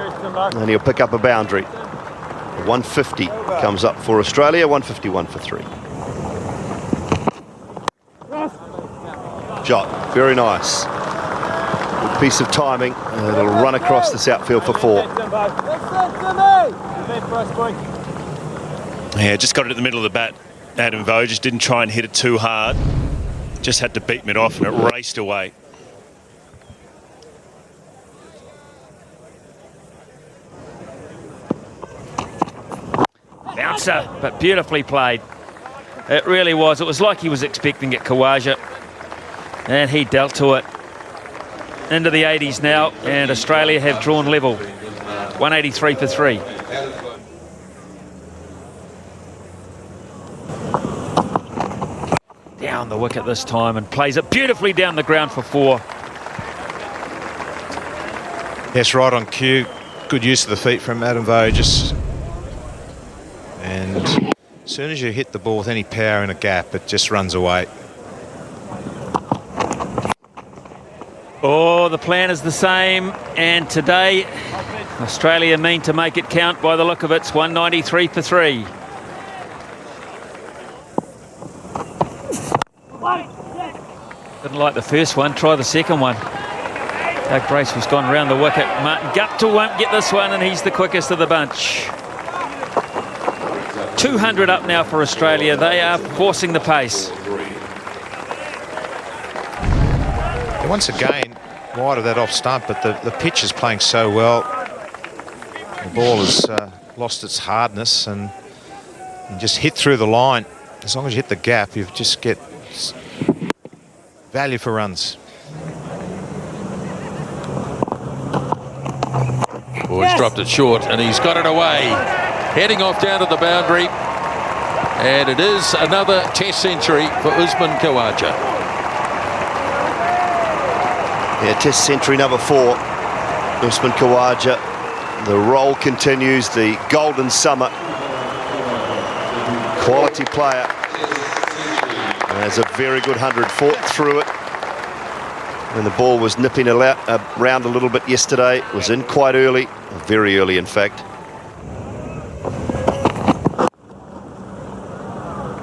and he'll pick up a boundary. 150 comes up for Australia, 151 for 3. Shot, very nice. Good piece of timing, and it'll run across this outfield for 4. Yeah, just got it in the middle of the bat. Adam Voges didn't try and hit it too hard. Just had to beat mid off and it raced away. Bouncer, but beautifully played. It really was. It was like he was expecting it, Khawaja. And he dealt to it. Into the 80s now, and Australia have drawn level. 183 for 3. Down the wicket this time and plays it beautifully down the ground for 4. Yes, right on cue. Good use of the feet from Adam Voges. And soon as you hit the ball with any power in a gap, it just runs away. Oh, the plan is the same, and today Australia mean to make it count by the look of it. It's 193 for 3. Didn't like the first one, try the second one. Doug Bracewell's gone round the wicket. Martin Guptill won't get this one, and he's the quickest of the bunch. 200 up now for Australia. They are forcing the pace. And once again, wide of that off stump, but the pitch is playing so well. The ball has lost its hardness and just hit through the line. As long as you hit the gap, you just get value for runs. Oh, he's dropped it short and he's got it away. Heading off down to the boundary. And it is another Test century for Usman Khawaja. Yeah, Test century number 4. Usman Khawaja. The roll continues. The golden summer. Quality player. Has a very good 100. Fought through it. And the ball was nipping around a little bit yesterday. It was in quite early. Very early, in fact.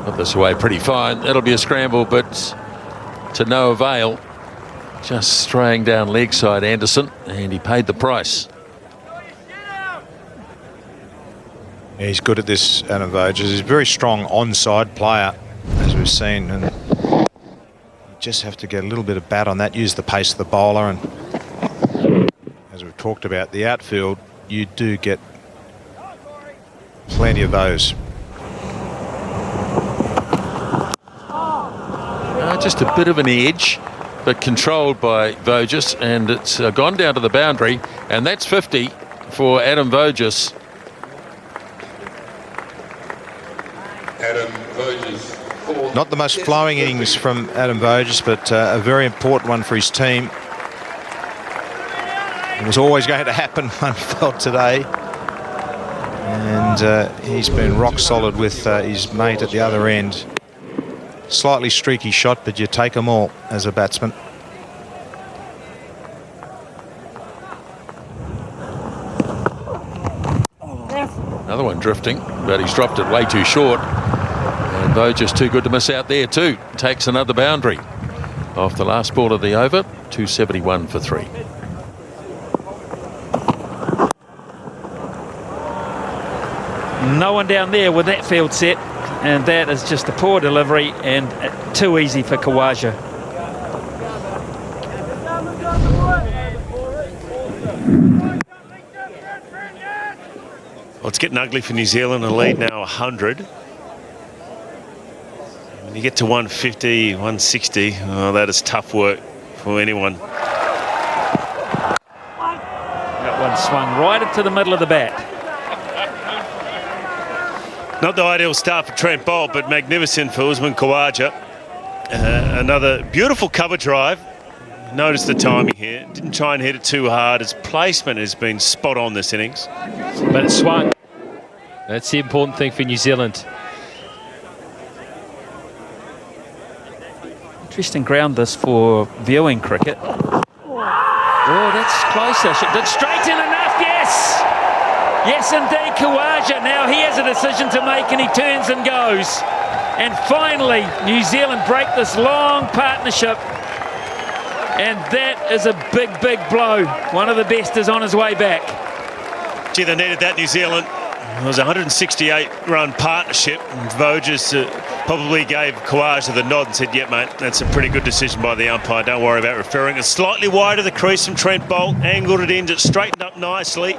Got this away pretty fine. It'll be a scramble, but to no avail. Just straying down leg side, Anderson, and he paid the price. Yeah, he's good at this, Adam Voges. He's a very strong onside player, as we've seen, and you just have to get a little bit of bat on that, use the pace of the bowler, and as we've talked about, the outfield, you do get plenty of those. Just a bit of an edge, but controlled by Voges, and it's gone down to the boundary, and that's 50 for Adam Voges. Adam Voges. Not the most flowing innings from Adam Voges, but a very important one for his team. It was always going to happen, one felt today. And he's been rock solid with his mate at the other end. Slightly streaky shot, but you take them all as a batsman. Another one drifting, but he's dropped it way too short. And Voges too good to miss out there too. Takes another boundary off the last ball of the over. 271 for 3. No one down there with that field set, and that is just a poor delivery and too easy for Khawaja. Well, it's getting ugly for New Zealand. A lead now 100. When you get to 150, 160, oh, that is tough work for anyone. That one swung right into the middle of the bat. Not the ideal start for Trent Boult, but magnificent for Usman Khawaja. Another beautiful cover drive. Notice the timing here. Didn't try and hit it too hard. His placement has been spot on this innings. But it swung. That's the important thing for New Zealand. Interesting ground this for viewing cricket. Oh, that's closer. Did straight in enough, yes! Yes, indeed, Khawaja. Now he has a decision to make, and he turns and goes. And finally, New Zealand break this long partnership. And that is a big, big blow. One of the best is on his way back. Gee, they needed that, New Zealand. It was a 168-run partnership. Voges probably gave Khawaja the nod and said, "Yep, mate, that's a pretty good decision by the umpire. Don't worry about referring." It's slightly wide of the crease from Trent Boult. Angled it in, just straightened up nicely.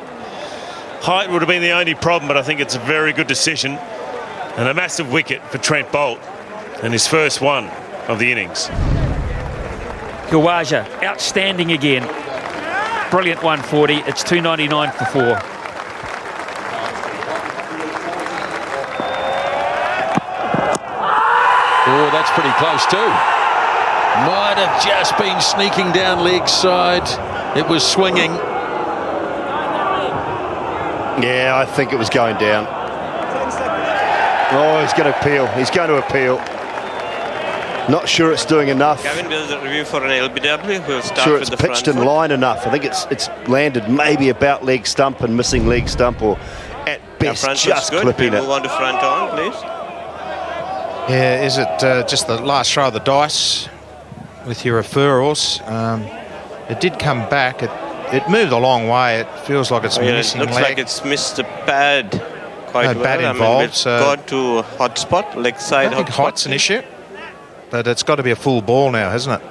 Height would have been the only problem, but I think it's a very good decision. And a massive wicket for Trent Boult, and his first one of the innings. Khawaja, outstanding again. Brilliant 140. It's 299 for 4. Oh, that's pretty close too. Might have just been sneaking down leg side. It was swinging. Yeah, I think it was going down. Oh, he's going to appeal. He's going to appeal. Not sure it's doing enough. Gavin, there's a review for an LBW. We'll start Sure, with it's the pitched front in foot. line enough. I think it's landed maybe about leg stump and missing leg stump, or at best Front foot's just good. clipping We'll it. move on to front on, please. Yeah, is it just the last throw of the dice with your referrals? It did come back. It moved a long way. It feels like it's missing It looks leg. like it's missed the pad quite No well. pad involved, We've so- got to hot spot, leg side I think hot spot. height's an issue, but it's got to be a full ball now, hasn't it?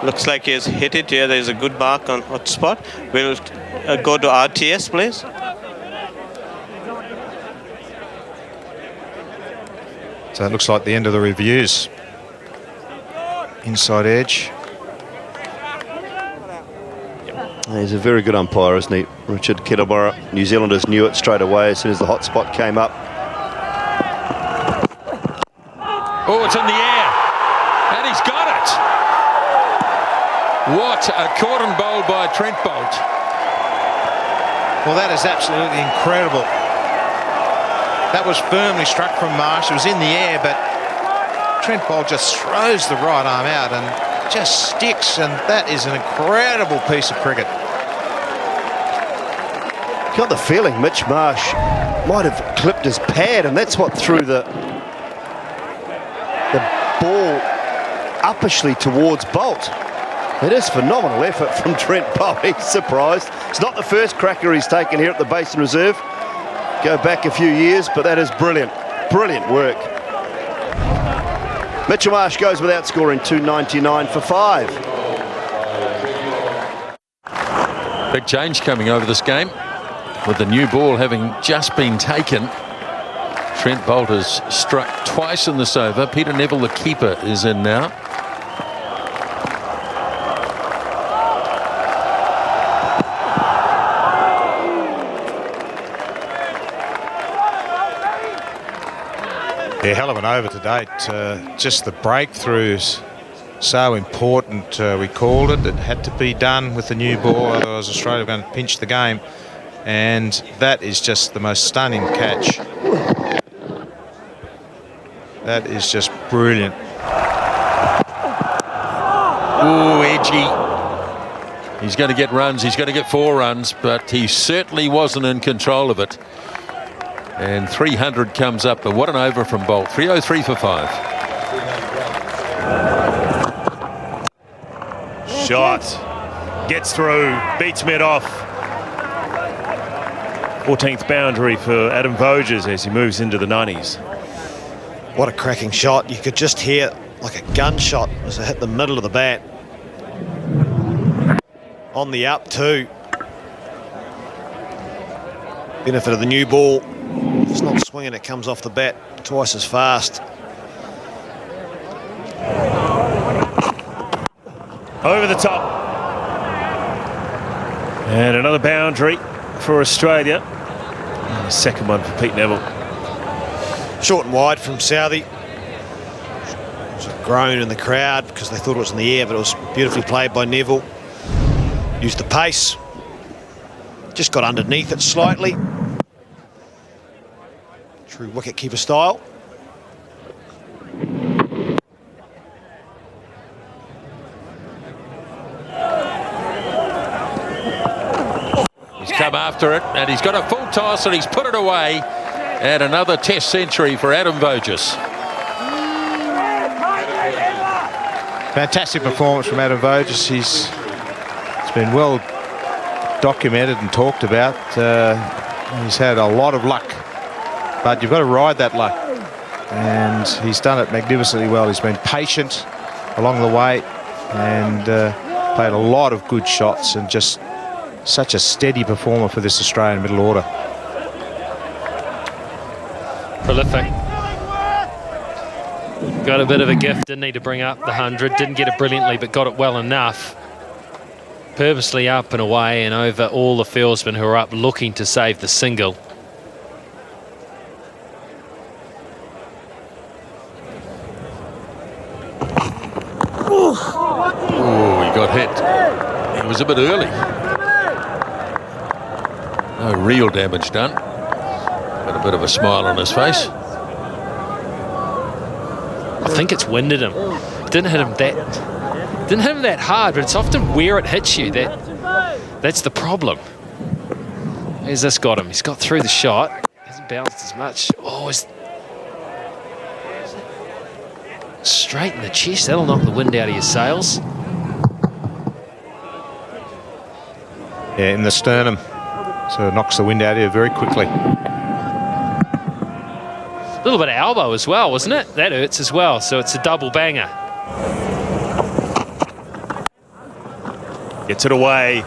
Looks like he has hit it here. There's a good mark on hot spot. We'll go to RTS, please. So it looks like the end of the reviews. Inside edge. He's a very good umpire, isn't he? Richard Kettleborough. New Zealanders knew it straight away as soon as the hot spot came up. Oh, it's in the air. And he's got it. What a cordon bowl by Trent Boult. Well, that is absolutely incredible. That was firmly struck from Marsh. It was in the air, but Trent Boult just throws the right arm out and just sticks, and that is an incredible piece of cricket. Got the feeling Mitch Marsh might have clipped his pad, and that's what threw the ball uppishly towards Boult. It is phenomenal effort from Trent Boult. He's surprised. It's not the first cracker he's taken here at the Basin Reserve. Go back a few years, but that is brilliant. Brilliant work. Mitchell Marsh goes without scoring 299 for 5. Big change coming over this game with the new ball having just been taken. Trent Boult has struck twice in this over. Peter Neville, the keeper, is in now. Yeah, hell of an over to date. Just the breakthroughs, so important. We called it. It had to be done with the new ball, otherwise Australia were going to pinch the game. And that is just the most stunning catch. That is just brilliant. Ooh, edgy. He's going to get runs. He's going to get 4 runs, but he certainly wasn't in control of it. And 300 comes up, but what an over from Boult. 303 for 5. Shot. Gets through. Beats mid off. 14th boundary for Adam Voges as he moves into the 90s. What a cracking shot. You could just hear like a gunshot as it hit the middle of the bat. On the up too. Benefit of the new ball. If it's not swinging, it comes off the bat twice as fast. Over the top. And another boundary for Australia. And the second one for Pete Neville. Short and wide from Southey. There's a groan in the crowd because they thought it was in the air, but it was beautifully played by Neville. Used the pace. Just got underneath it slightly. True wicket-keeper style. He's come after it, and he's got a full toss, and he's put it away. And another Test century for Adam Voges. Fantastic performance from Adam Voges. It's been well documented and talked about. He's had a lot of luck, but you've got to ride that luck. And he's done it magnificently well. He's been patient along the way and played a lot of good shots, and just such a steady performer for this Australian middle order. Prolific. Got a bit of a gift, didn't need to bring up the 100. Didn't get it brilliantly, but got it well enough. Purposely up and away and over all the fieldsmen who are up looking to save the single. Oh, he got hit. He was a bit early. No real damage done. Got a bit of a smile on his face. I think it's winded him. Didn't hit him that hard, but it's often where it hits you that's the problem. Here's this got him. He's got through the shot. Hasn't bounced as much. Oh, it's straight in the chest. That'll knock the wind out of your sails. Yeah, in the sternum. So it knocks the wind out of you very quickly. A little bit of elbow as well, wasn't it? That hurts as well, so it's a double banger. Gets it away.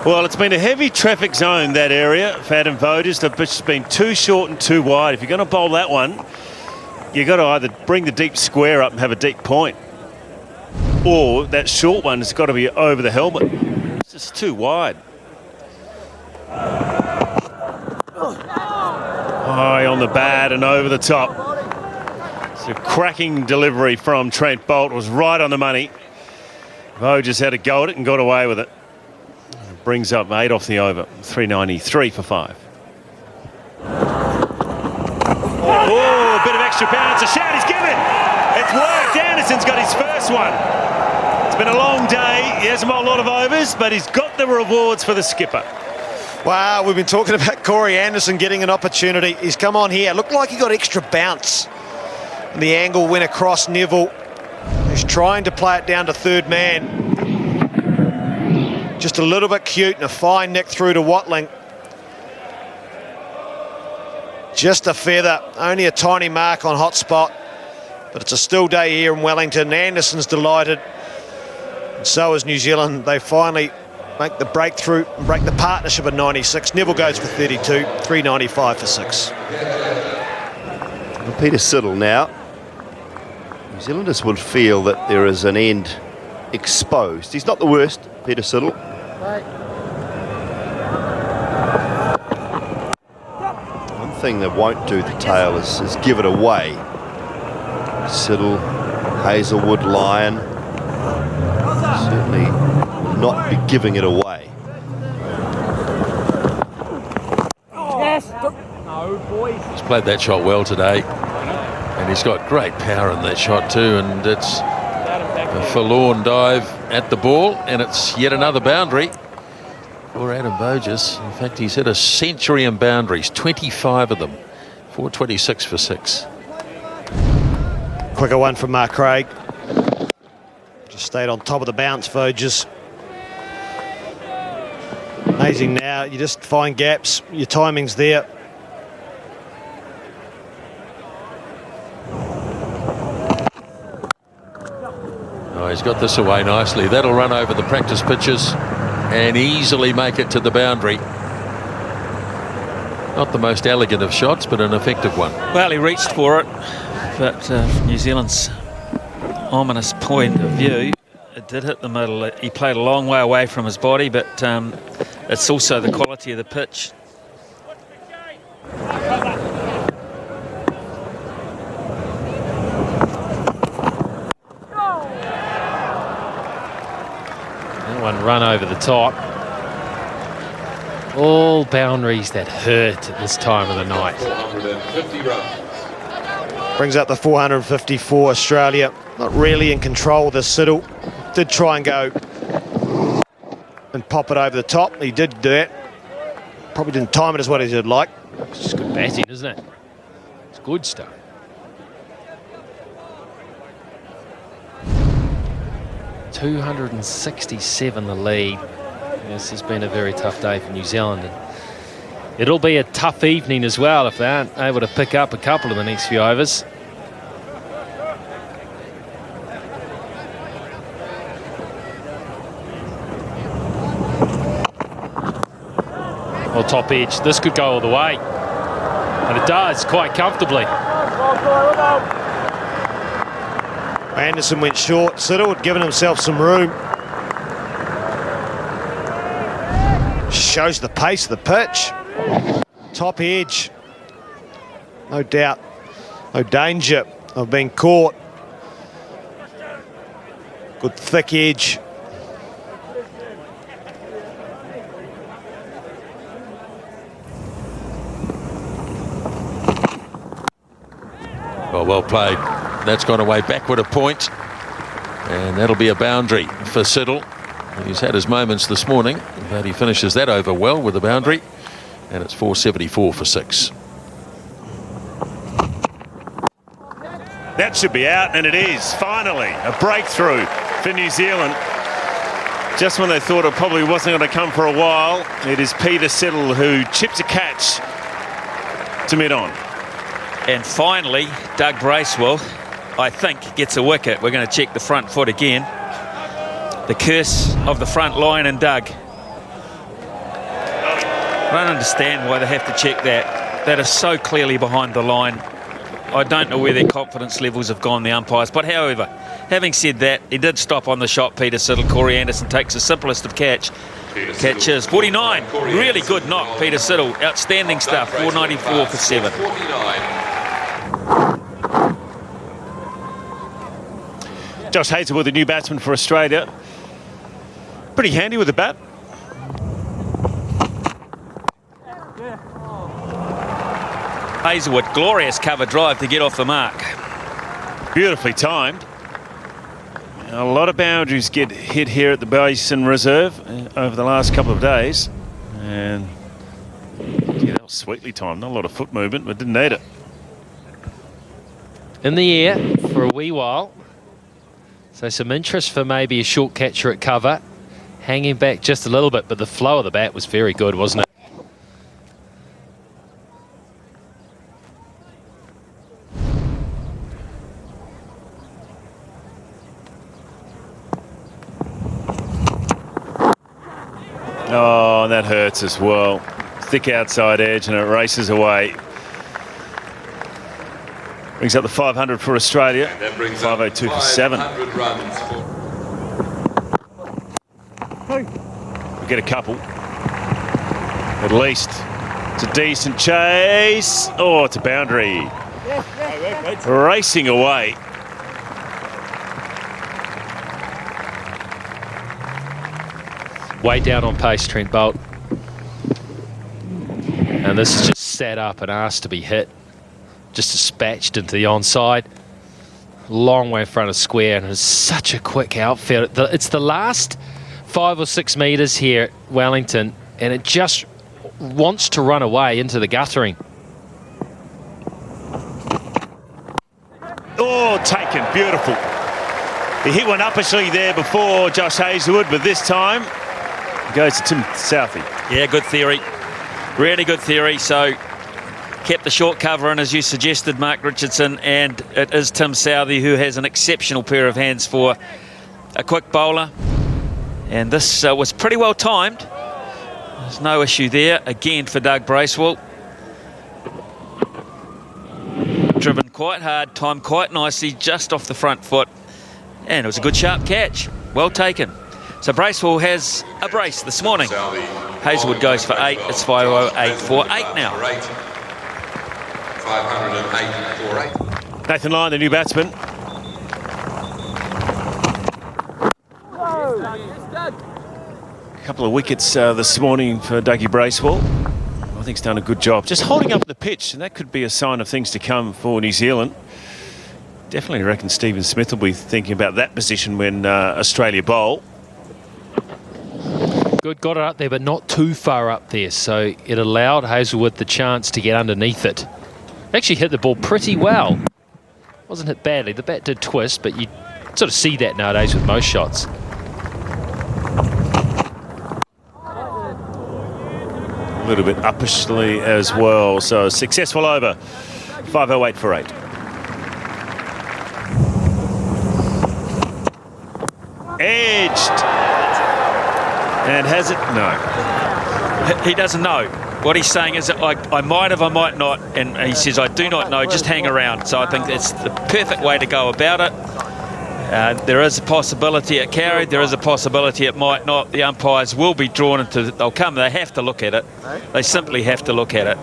Well, it's been a heavy traffic zone, that area for Adam Voges. The pitch has been too short and too wide. If you're going to bowl that one, you've got to either bring the deep square up and have a deep point, or that short one has got to be over the helmet. It's just too wide. High on the bat and over the top. It's a cracking delivery from Trent Bolt. It was right on the money. Voges had a go at it and got away with it. Brings up 8 off the over. 393 for 5. Oh, a bit of extra bounce. A shout is given. It's worked. Anderson's got his first one. It's been a long day. He hasn't bowled a lot of overs, but he's got the rewards for the skipper. Wow, we've been talking about Corey Anderson getting an opportunity. He's come on here. Looked like he got extra bounce. And the angle went across Neville. He's trying to play it down to third man. Just a little bit cute and a fine nick through to Watling. Just a feather, only a tiny mark on hot spot. But it's a still day here in Wellington. Anderson's delighted. And so is New Zealand. They finally make the breakthrough and break the partnership at 96. Neville goes for 32, 395 for 6. Well, Peter Siddle now. New Zealanders would feel that there is an end exposed. He's not the worst, Peter Siddle. One thing that won't do the tail is give it away. Siddle, Hazelwood, Lyon certainly will not be giving it away. He's played that shot well today, and he's got great power in that shot too, and it's a forlorn dive at the ball, and it's yet another boundary for Adam Voges. In fact, he's hit a century in boundaries, 25 of them, 426 for 6. Quicker one from Mark Craig. Just stayed on top of the bounce, Voges. Amazing now, you just find gaps, your timing's there. Oh, he's got this away nicely. That'll run over the practice pitches and easily make it to the boundary. Not the most elegant of shots, but an effective one. Well, he reached for it, but New Zealand's ominous point of view, it did hit the middle. He played a long way away from his body, but it's also the quality of the pitch. One run over the top. All boundaries that hurt at this time of the night. 450 runs. Brings up the 454 Australia. Not really in control of the Siddle. Did try and go and pop it over the top. He did do that. Probably didn't time it as well as he'd like. It's just good batting, isn't it? It's good stuff. .267 the lead. This has been a very tough day for New Zealand. And it'll be a tough evening as well if they aren't able to pick up a couple of the next few overs. Well, top edge. This could go all the way. And it does quite comfortably. Anderson went short. Siddle had given himself some room. Shows the pace of the pitch. Top edge. No doubt. No danger of being caught. Good thick edge. Well played. That's gone away backward a point. And that'll be a boundary for Siddle. He's had his moments this morning, but he finishes that over well with a boundary. And it's 474 for 6. That should be out, and it is. Finally, a breakthrough for New Zealand. Just when they thought it probably wasn't going to come for a while, it is Peter Siddle who chips a catch to mid-on. And finally, Doug Bracewell, I think, gets a wicket. We're going to check the front foot again. The curse of the front line and Doug. I don't understand why they have to check that. That is so clearly behind the line. I don't know where their confidence levels have gone, the umpires. But however, having said that, he did stop on the shot, Peter Siddle. Corey Anderson takes the simplest of catches. 49. Really good knock, Peter Siddle. Outstanding stuff. 494 for 7. Josh Hazlewood, the new batsman for Australia. Pretty handy with the bat. Hazlewood, glorious cover drive to get off the mark. Beautifully timed. A lot of boundaries get hit here at the Basin Reserve over the last couple of days. And yeah, that was sweetly timed. Not a lot of foot movement, but didn't need it. In the air for a wee while. So some interest for maybe a short catcher at cover. Hanging back just a little bit, but the flow of the bat was very good, wasn't it? Oh, that hurts as well. Thick outside edge and it races away. Brings up the 500 for Australia. 502 for 7. We get a couple. At least. It's a decent chase. Oh, it's a boundary. Racing away. Way down on pace, Trent Bolt. And this is just set up and asked to be hit. Just dispatched into the onside. Long way in front of square, and it's such a quick outfit. It's the last 5 or 6 metres here at Wellington, and it just wants to run away into the guttering. Oh, taken, beautiful. He hit one uppishly there before, Josh Hazlewood, but this time goes to Tim Southey. Yeah, good theory. Really good theory. So kept the short cover in, as you suggested, Mark Richardson, and it is Tim Southey who has an exceptional pair of hands for a quick bowler. And this was pretty well timed. There's no issue there. Again for Doug Bracewell. Driven quite hard, timed quite nicely, just off the front foot. And it was a good sharp catch. Well taken. So Bracewell has a brace this morning. Hazlewood goes for 8. It's 508 for 8 now. 508 for 8. Nathan Lyon, the new batsman. A couple of wickets this morning for Dougie Bracewell. I think he's done a good job. Just holding up the pitch, and that could be a sign of things to come for New Zealand. Definitely reckon Stephen Smith will be thinking about that position when Australia bowl. Good, got it up there, but not too far up there. So it allowed Hazlewood the chance to get underneath it. Actually hit the ball pretty well. Wasn't hit badly. The bat did twist, but you sort of see that nowadays with most shots. A little bit uppishly as well. So successful over. 508 for 8. Edged. And has it? No. He doesn't know. What he's saying is that I might have, I might not. And he says, I do not know, just hang around. So I think that's the perfect way to go about it. There is a possibility it carried. There is a possibility it might not. The umpires will be drawn into, they'll come, they have to look at it. They simply have to look at it.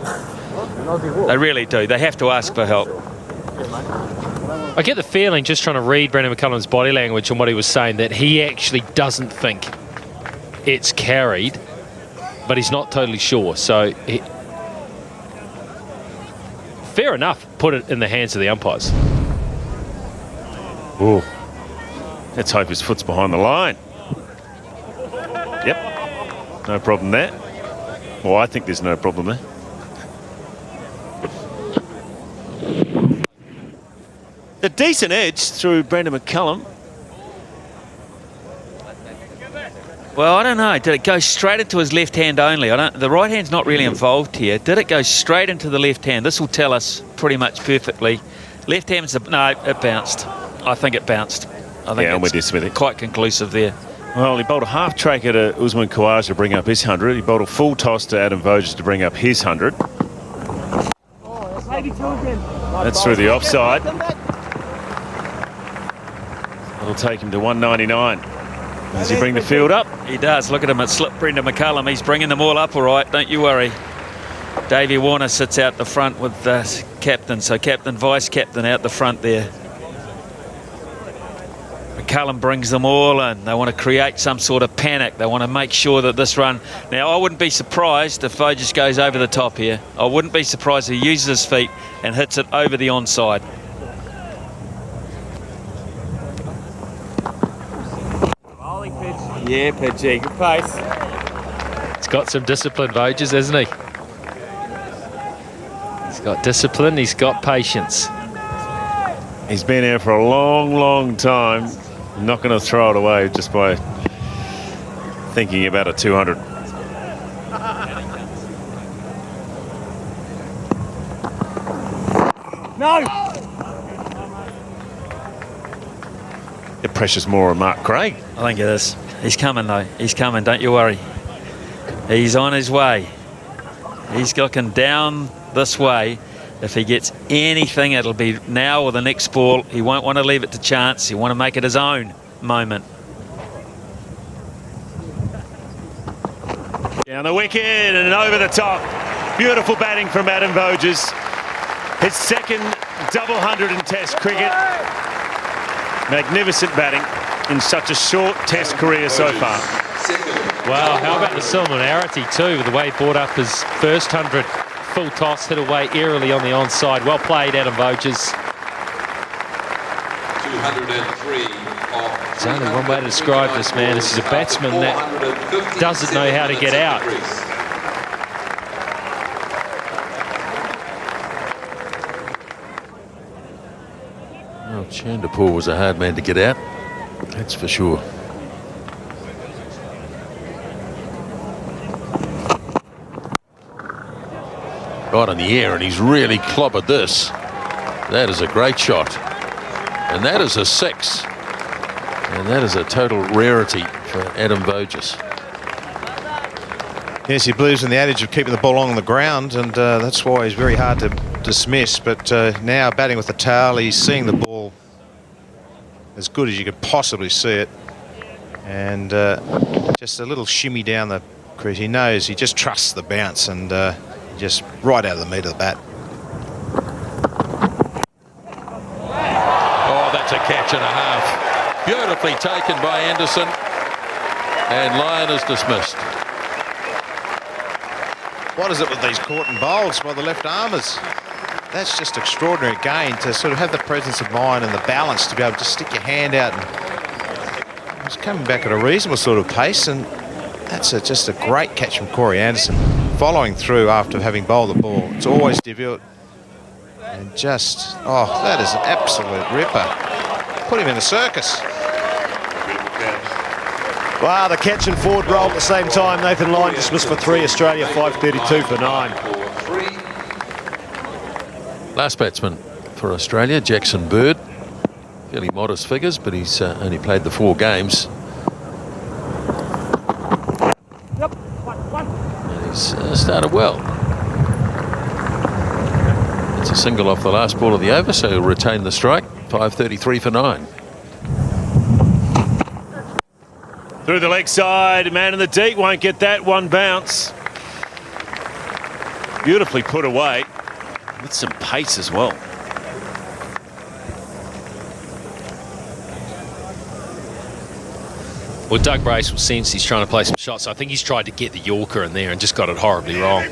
They really do. They have to ask for help. I get the feeling, just trying to read Brendan McCullum's body language and what he was saying, that he actually doesn't think it's carried, but he's not totally sure. So fair enough, put it in the hands of the umpires. Oh, let's hope his foot's behind the line. Yep, no problem there. Well, I think there's no problem there. A decent edge through Brendan McCullum. Well, I don't know. Did it go straight into his left hand only? The right hand's not really involved here. Did it go straight into the left hand? This will tell us pretty much perfectly. Left hand's no, it bounced. I think it bounced. I think I'm with you, Smithy. Quite conclusive there. Well, he bowled a half tracker to Usman Khawaja to bring up his 100. He bowled a full toss to Adam Voges to bring up his 100. That's through the offside. It'll take him to 199. Does he bring the field up? He does. Look at him. It slipped Brendan McCullum. He's bringing them all up all right. Don't you worry. Davey Warner sits out the front with the captain. So captain, vice-captain out the front there. McCullum brings them all in. They want to create some sort of panic. They want to make sure that this run... Now, I wouldn't be surprised if Voges goes over the top here. I wouldn't be surprised if he uses his feet and hits it over the onside. Yeah, Pidgey, good pace. He's got some discipline, Voges, hasn't he? He's got discipline, he's got patience. He's been here for a long, long time. I'm not going to throw it away just by thinking about a 200. No! The pressure's more on Mark Craig. I think it is. He's coming, though. He's coming, don't you worry. He's on his way. He's looking down this way. If he gets anything, it'll be now or the next ball. He won't want to leave it to chance. He'll want to make it his own moment. Down the wicket and over the top. Beautiful batting from Adam Voges. His second double 100 in Test cricket. Magnificent batting in such a short Test career so far. Wow, how about the similarity too, with the way he brought up his first 100. Full toss, hit away airily on the onside. Well played, Adam Voges. 203. There's only one way to describe this man. This is a batsman that doesn't know how to get out. Well, Chanderpaul was a hard man to get out, that's for sure. Right on the air, and he's really clobbered this. That is a great shot. And that is a 6. And that is a total rarity for Adam Voges. Yes, he believes in the adage of keeping the ball on the ground, and that's why he's very hard to dismiss. But now batting with the tail, he's seeing the ball as good as you could possibly see it. And just a little shimmy down the crease. He knows, he just trusts the bounce, and just right out of the meat of the bat. Oh, that's a catch and a half. Beautifully taken by Anderson. And Lyon is dismissed. What is it with these caught and bowls by the left armers? That's just extraordinary again, to sort of have the presence of mind and the balance to be able to stick your hand out. And he's coming back at a reasonable sort of pace, and that's just a great catch from Corey Anderson. Following through after having bowled the ball. It's always difficult. And just, oh, that is an absolute ripper. Put him in a circus. Wow, the catch and forward roll at the same time. Nathan Lyon dismissed for 3. Australia 5:32 for 9. Last batsman for Australia, Jackson Bird. Fairly modest figures, but he's only played the 4 games. And he's started well. It's a single off the last ball of the over, so he'll retain the strike. 5:33 for 9. Through the leg side, man in the deep won't get that one bounce. Beautifully put away with some pace as well. Well, Doug Bracewell seems he's trying to play some shots. I think he's tried to get the Yorker in there and just got it horribly wrong.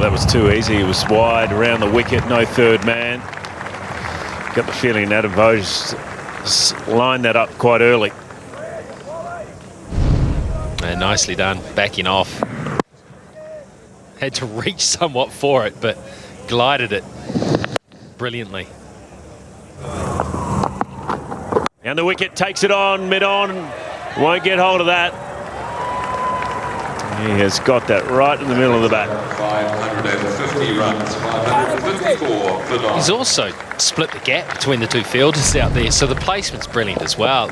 that was too easy. It was wide around the wicket, no third man. Got the feeling Adam Voges lined that up quite early. And nicely done, backing off. Had to reach somewhat for it, but glided it brilliantly. And the wicket takes it on, mid-on. Won't get hold of that. He has got that right in the middle of the bat. 550 runs, 554 for Don. He's also split the gap between the two fielders out there, so the placement's brilliant as well.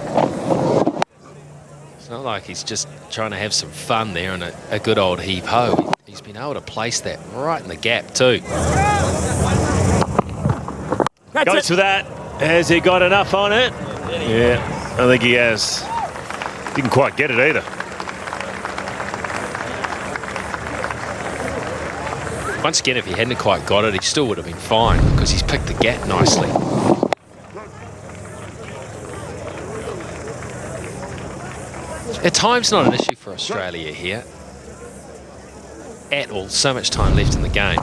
It's not like he's just trying to have some fun there and a good old heave-ho. He's been able to place that right in the gap too. Goes for that. Has he got enough on it? Yeah, I think he has. Didn't quite get it either. Once again, if he hadn't quite got it, he still would have been fine because he's picked the gap nicely. At times, not an issue for Australia here. At all, so much time left in the game.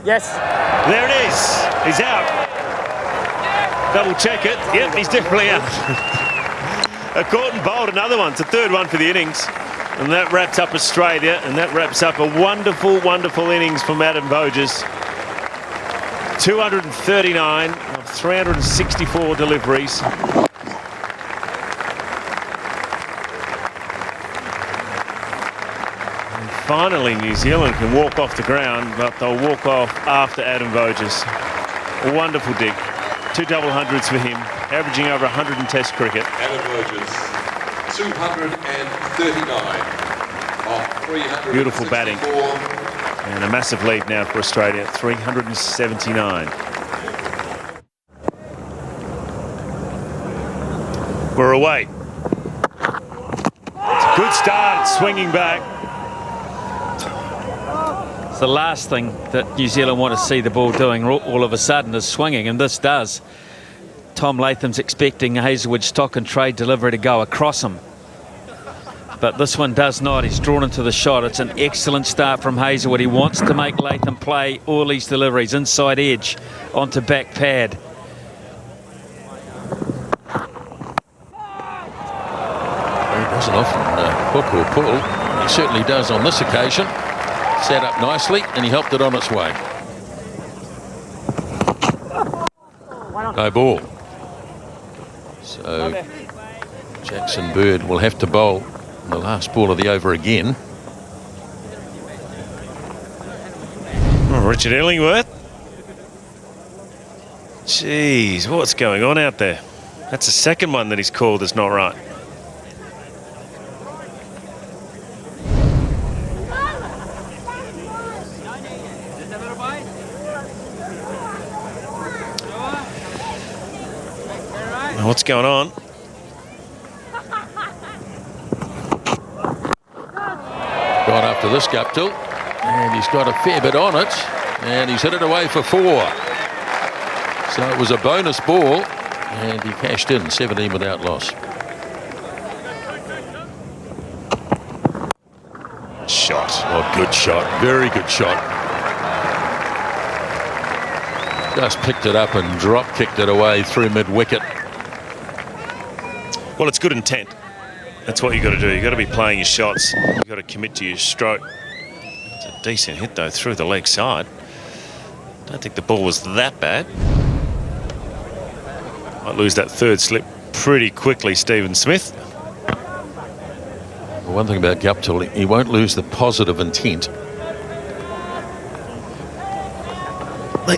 Yes. There it is. He's out. Double check it. Yep, he's definitely out. A caught and bowled another one. It's the third one for the innings. And that wraps up Australia, and that wraps up a wonderful, wonderful innings from Adam Voges. 239 of 364 deliveries. And finally, New Zealand can walk off the ground, but they'll walk off after Adam Voges. A wonderful dig. 2 double hundreds for him, averaging over 100 in Test cricket. Adam Voges, 239 of 364. Beautiful batting. And a massive lead now for Australia, 379. We're away. It's a good start, swinging back. It's the last thing that New Zealand want to see the ball doing all of a sudden is swinging, and this does. Tom Latham's expecting Hazelwood's stock and trade delivery to go across him. But this one does not. He's drawn into the shot. It's an excellent start from Hazelwood. He wants to make Latham play all these deliveries. Inside edge onto back pad. He doesn't often hook or pull. He certainly does on this occasion. Set up nicely, and he helped it on its way. No ball. So Jackson Bird will have to bowl the last ball of the over again. Oh, Richard Illingworth. Jeez, what's going on out there? That's the second one that he's called that's not right. What's going on? Got after this Guptill, and he's got a fair bit on it, and he's hit it away for 4. So it was a bonus ball, and he cashed in 17 without loss. Shot. Oh, good shot. Very good shot. Just picked it up and drop kicked it away through mid-wicket. Well, it's good intent. That's what you got to do. You got to be playing your shots. You got to commit to your stroke. It's a decent hit though through the leg side. Don't think the ball was that bad. Might lose that third slip pretty quickly, Stephen Smith. Well, one thing about Guptill, he won't lose the positive intent.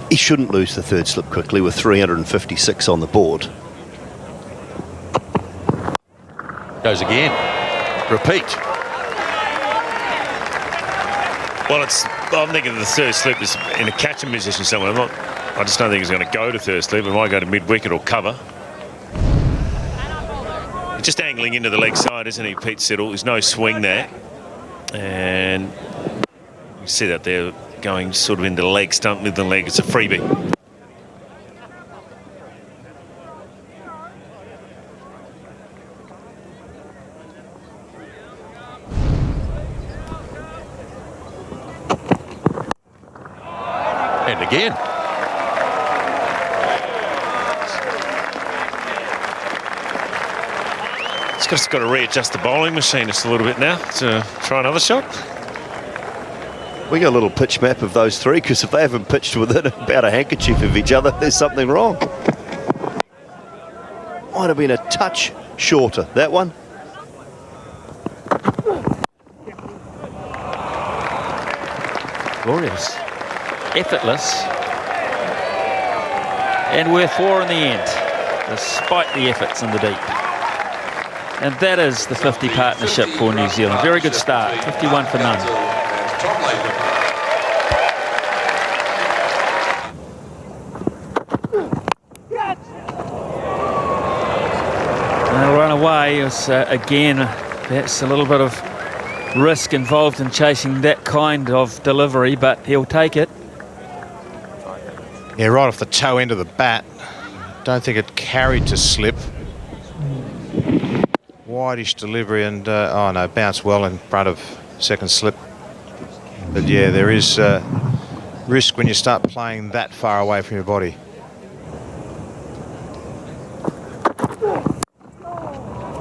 He shouldn't lose the third slip quickly with 356 on the board. Goes again. Repeat. Well, I'm thinking the third slip is in a catching position somewhere. I just don't think he's going to go to third slip. It might go to mid-wicket or cover. He's just angling into the leg side, isn't he, Pete Siddle? There's no swing there. And you see that there going sort of into the leg stump with the leg. It's a freebie. again. He's just got to readjust the bowling machine just a little bit now to try another shot. We got a little pitch map of those three, because if they haven't pitched within about a handkerchief of each other, there's something wrong. Might have been a touch shorter, that one. Glorious. Effortless. And worth 4 in the end, despite the efforts in the deep. And that is the 50 partnership for New Zealand. Very good start, 51 for none. They'll run away. It's, again, perhaps a little bit of risk involved in chasing that kind of delivery, but he'll take it. Yeah, right off the toe end of the bat. Don't think it carried to slip. Wideish delivery and, oh no, bounced well in front of second slip. But yeah, there is risk when you start playing that far away from your body.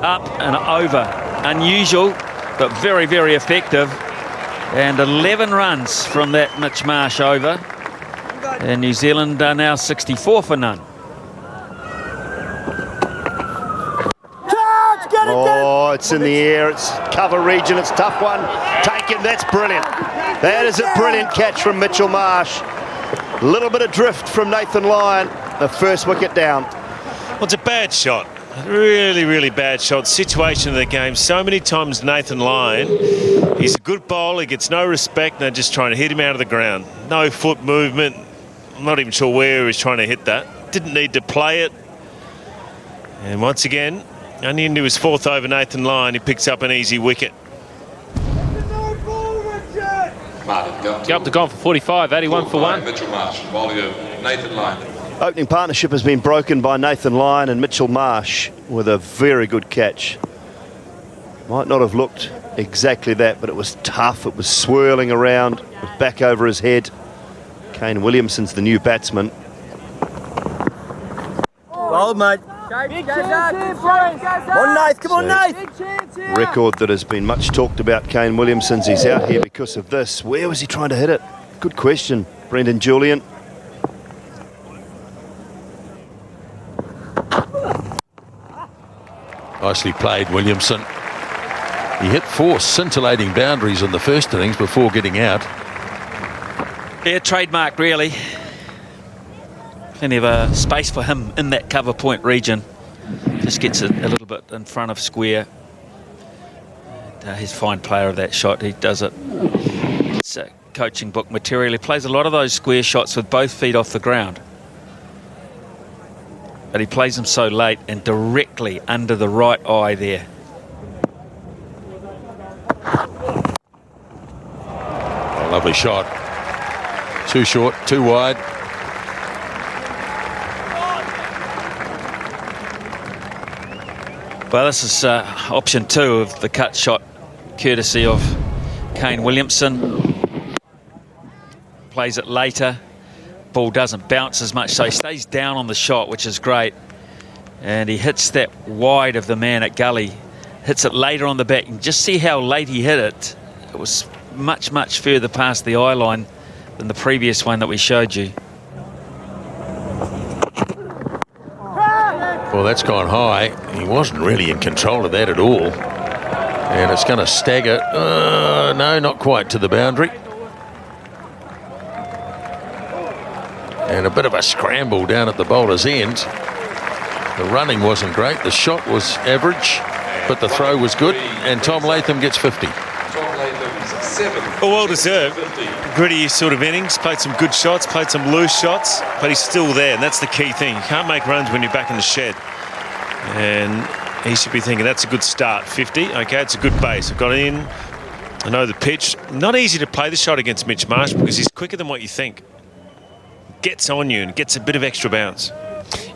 Up and over. Unusual, but very, very effective. And 11 runs from that Mitch Marsh over. And New Zealand are now 64 for none. Oh, it's in the air. It's cover region. It's a tough one. Taken. That's brilliant. That is a brilliant catch from Mitchell Marsh. A little bit of drift from Nathan Lyon. The first wicket down. Well, it's a bad shot. Really, really bad shot. Situation of the game. So many times Nathan Lyon, he's a good bowler. He gets no respect. They're just trying to hit him out of the ground. No foot movement. I'm not even sure where he was trying to hit that. Didn't need to play it. And once again, only into his 4th over Nathan Lyon, he picks up an easy wicket. Go up to gone for 45, 81 for 1. Mitchell Marsh, volley of Nathan Lyon. Opening partnership has been broken by Nathan Lyon and Mitchell Marsh with a very good catch. Might not have looked exactly that, but it was tough. It was swirling around, back over his head. Kane Williamson's the new batsman. Well, mate. On Nath, come on, Nath. Record that has been much talked about, Kane Williamson's. He's out here because of this. Where was he trying to hit it? Good question, Brendan Julian. Nicely played, Williamson. He hit 4 scintillating boundaries in the first innings before getting out. Yeah, trademark, really. Plenty of space for him in that cover point region. Just gets it a little bit in front of square. And, he's a fine player of that shot. He does it. It's coaching book material. He plays a lot of those square shots with both feet off the ground. But he plays them so late and directly under the right eye there. Oh, lovely shot. Too short, too wide. Well, this is option 2 of the cut shot, courtesy of Kane Williamson. Plays it later. Ball doesn't bounce as much, so he stays down on the shot, which is great. And he hits that wide of the man at gully. Hits it later on the back. And just see how late he hit it. It was much, much further past the eye line than the previous one that we showed you. Well, that's gone high. He wasn't really in control of that at all. And it's going to stagger. No, not quite to the boundary. And a bit of a scramble down at the bowler's end. The running wasn't great. The shot was average, but the throw was good. And Tom Latham gets 50. Well deserved. Gritty sort of innings. Played some good shots, played some loose shots, but he's still there, and that's the key thing. You can't make runs when you're back in the shed. And he should be thinking, that's a good start. 50, okay, it's a good base. I've got in. I know the pitch. Not easy to play the shot against Mitch Marsh because he's quicker than what you think. Gets on you and gets a bit of extra bounce.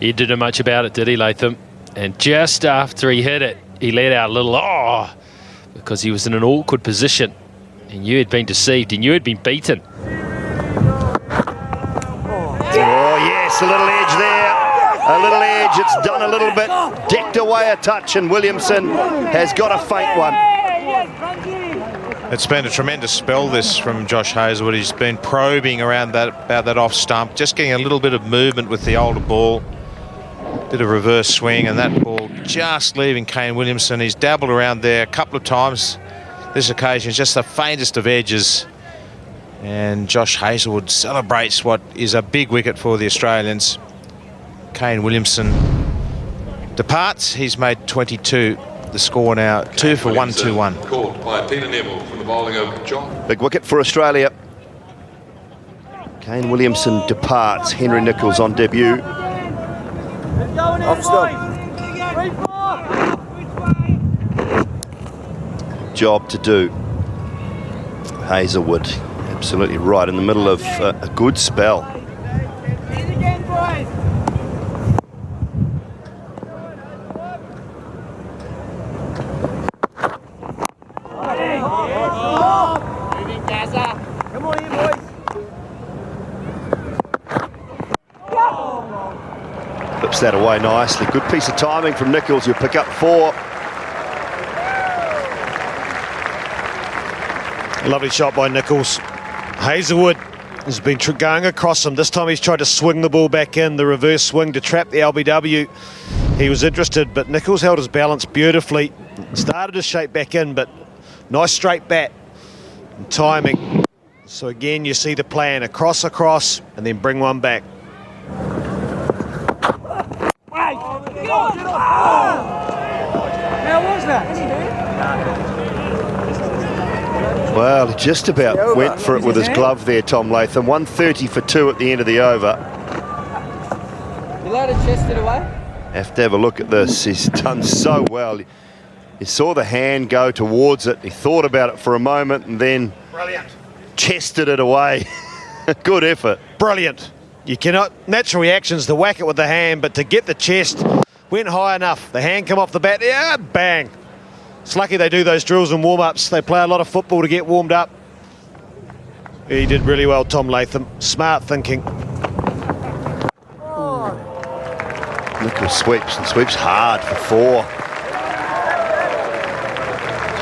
He didn't do much about it, did he, Latham? And just after he hit it, he let out a little because he was in an awkward position. And you had been deceived and you had been beaten. Just a little edge there. A little edge. It's done a little bit. Decked away a touch, and Williamson has got a faint one. It's been a tremendous spell, this, from Josh Hazelwood. He's been probing around about that off stump, just getting a little bit of movement with the older ball. Bit of reverse swing, and that ball just leaving Kane Williamson. He's dabbled around there a couple of times. This occasion is just the faintest of edges. And Josh Hazelwood celebrates what is a big wicket for the Australians. Kane Williamson departs. He's made 22. The score now 2 for 1-2-1. Caught by Peter Neville from the bowling of John. Big wicket for Australia. Kane Williamson departs. Henry Nicholls on debut. Off stop. Job to do. Hazelwood absolutely right in the middle of a good spell. Come on in, boys. Flips that away nicely. Good piece of timing from Nicholls. You'll pick up 4. Lovely shot by Nicholls. Hazelwood has been going across him. This time he's tried to swing the ball back in, the reverse swing to trap the LBW. He was interested, but Nicholls held his balance beautifully. Started to shape back in, but nice straight bat and timing. So again, you see the plan, across, and then bring one back. How was that? Well, he just about went for it with his glove there, Tom Latham. 130 for 2 at the end of the over. You let it chest it away? Have to have a look at this. He's done so well. He saw the hand go towards it. He thought about it for a moment and then chested it away. Good effort. Brilliant. You cannot, natural reactions to whack it with the hand, but to get the chest, went high enough. The hand come off the bat, yeah, bang. It's lucky they do those drills and warm-ups. They play a lot of football to get warmed up. He did really well, Tom Latham. Smart thinking. Nicholls sweeps, and sweeps hard for 4.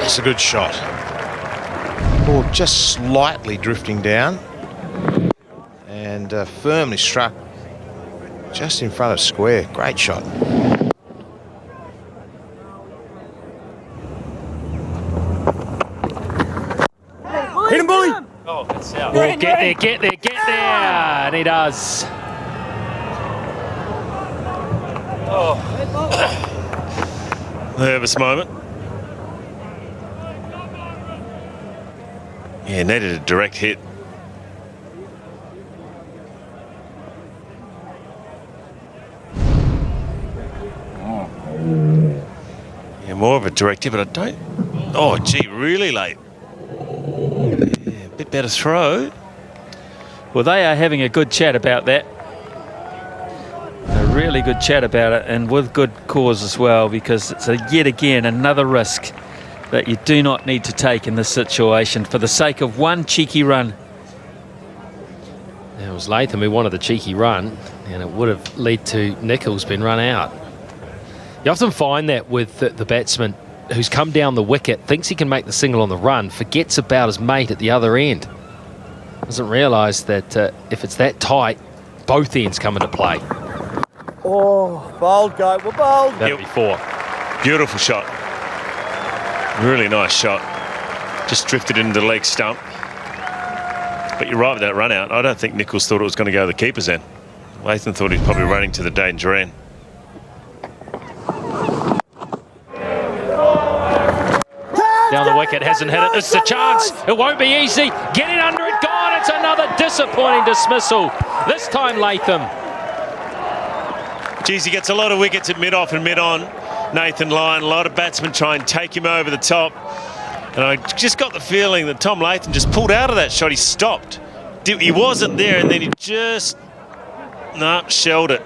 That's a good shot. Ball just slightly drifting down. And firmly struck just in front of square. Great shot. Hit him, bully! Oh, that's out. Well, get there. And he does. Oh. Nervous moment. Yeah, needed a direct hit. Yeah, more of a direct hit, but I don't... Oh, gee, really late. Yeah, a bit better throw. Well, they are having a good chat about that. A really good chat about it, and with good cause as well, because it's yet again another risk that you do not need to take in this situation for the sake of one cheeky run. It was Latham who wanted the cheeky run, and it would have led to Nicholls being run out. You often find that with the batsman who's come down the wicket, thinks he can make the single on the run, forgets about his mate at the other end. Doesn't realise that if it's that tight, both ends come into play. Oh, bold go, we're bold. That'd be 4. Beautiful shot. Really nice shot. Just drifted into the leg stump. But you're right with that run out. I don't think Nicholls thought it was going to go to the keeper's end. Latham thought he was probably running to the danger end. Down the wicket, hasn't hit it. This is a chance. It won't be easy. Get it under it. Gone. It's another disappointing dismissal. This time Latham. Geez, he gets a lot of wickets at mid-off and mid-on. Nathan Lyon, a lot of batsmen try and take him over the top. And I just got the feeling that Tom Latham just pulled out of that shot. He stopped. He wasn't there, and then he just... shelled it.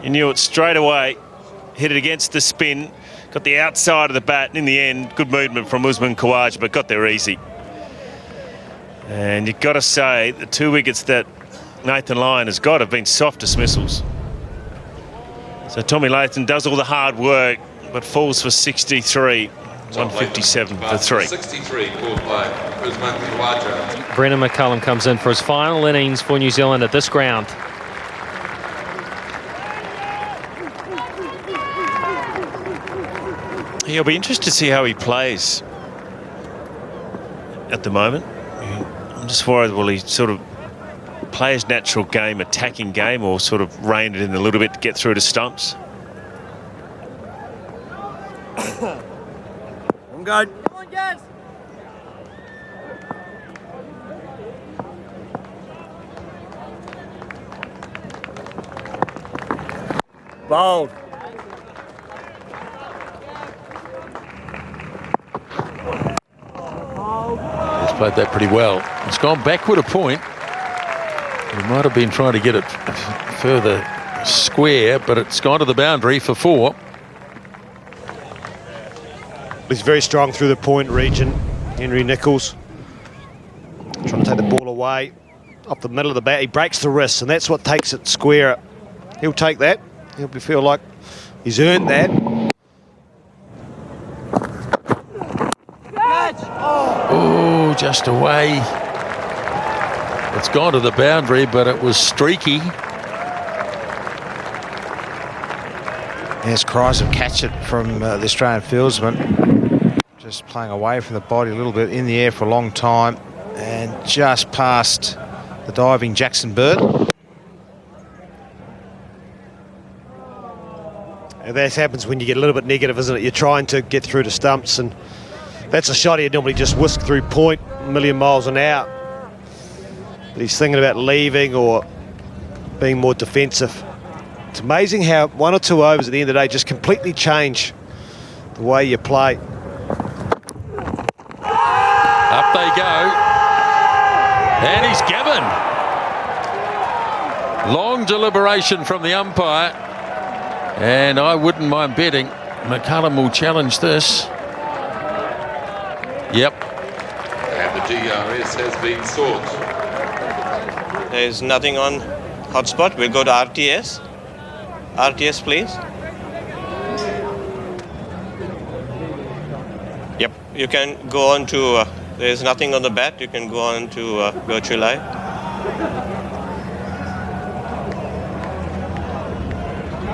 He knew it straight away. Hit it against the spin. Got the outside of the bat. And in the end, good movement from Usman Khawaja, but got there easy. And you've got to say, the 2 wickets that Nathan Lyon has got to have been soft dismissals. So Tommy Latham does all the hard work, but falls for 63. 157 for 3. 63 called by Usman Khawaja. Brendan McCullum comes in for his final innings for New Zealand at this ground. He'll be interested to see how he plays at the moment. I'm just worried, will he sort of play his natural game, attacking game, or sort of rein it in a little bit to get through to stumps? I'm good. Come on, guys. Bold. He's played that pretty well. It's gone backward a point. He might have been trying to get it further square, but it's gone to the boundary for 4. He's very strong through the point region, Henry Nicholls. Trying to take the ball away up the middle of the bat. He breaks the wrist, and that's what takes it square. He'll take that. He'll feel like he's earned that. Oh, just away. It's gone to the boundary, but it was streaky. There's cries of catch it from the Australian fieldsman. Just playing away from the body a little bit, in the air for a long time, and just past the diving Jackson Bird. And that happens when you get a little bit negative, isn't it? You're trying to get through to stumps, and that's a shot he'd normally just whisk through point a million miles an hour. But he's thinking about leaving or being more defensive. It's amazing how 1 or 2 overs at the end of the day just completely change the way you play. Up they go. And he's given. Long deliberation from the umpire. And I wouldn't mind betting McCullum will challenge this. Yep. And the DRS has been sought. There's nothing on hotspot. We'll go to RTS. RTS, please. Yep. You can go on to, there's nothing on the bat. You can go on to virtual live.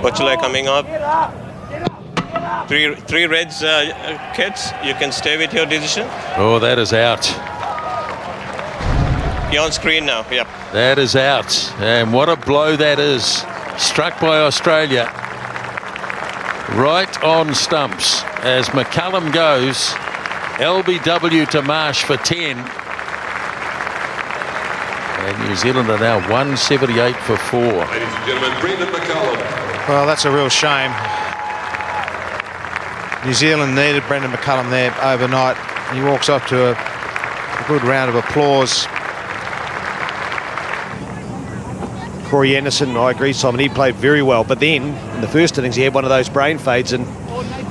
Virtual live coming up. Three reds, kids. You can stay with your decision. Oh, that is out. You're on screen now. Yep. That is out. And what a blow that is. Struck by Australia. Right on stumps. As McCullum goes, LBW to Marsh for 10. And New Zealand are now 178 for 4. Ladies and gentlemen, Brendan McCullum. Well, that's a real shame. New Zealand needed Brendan McCullum there overnight. He walks off to a good round of applause. Corey Anderson, I agree, Simon, he played very well. But then, in the first innings, he had one of those brain fades and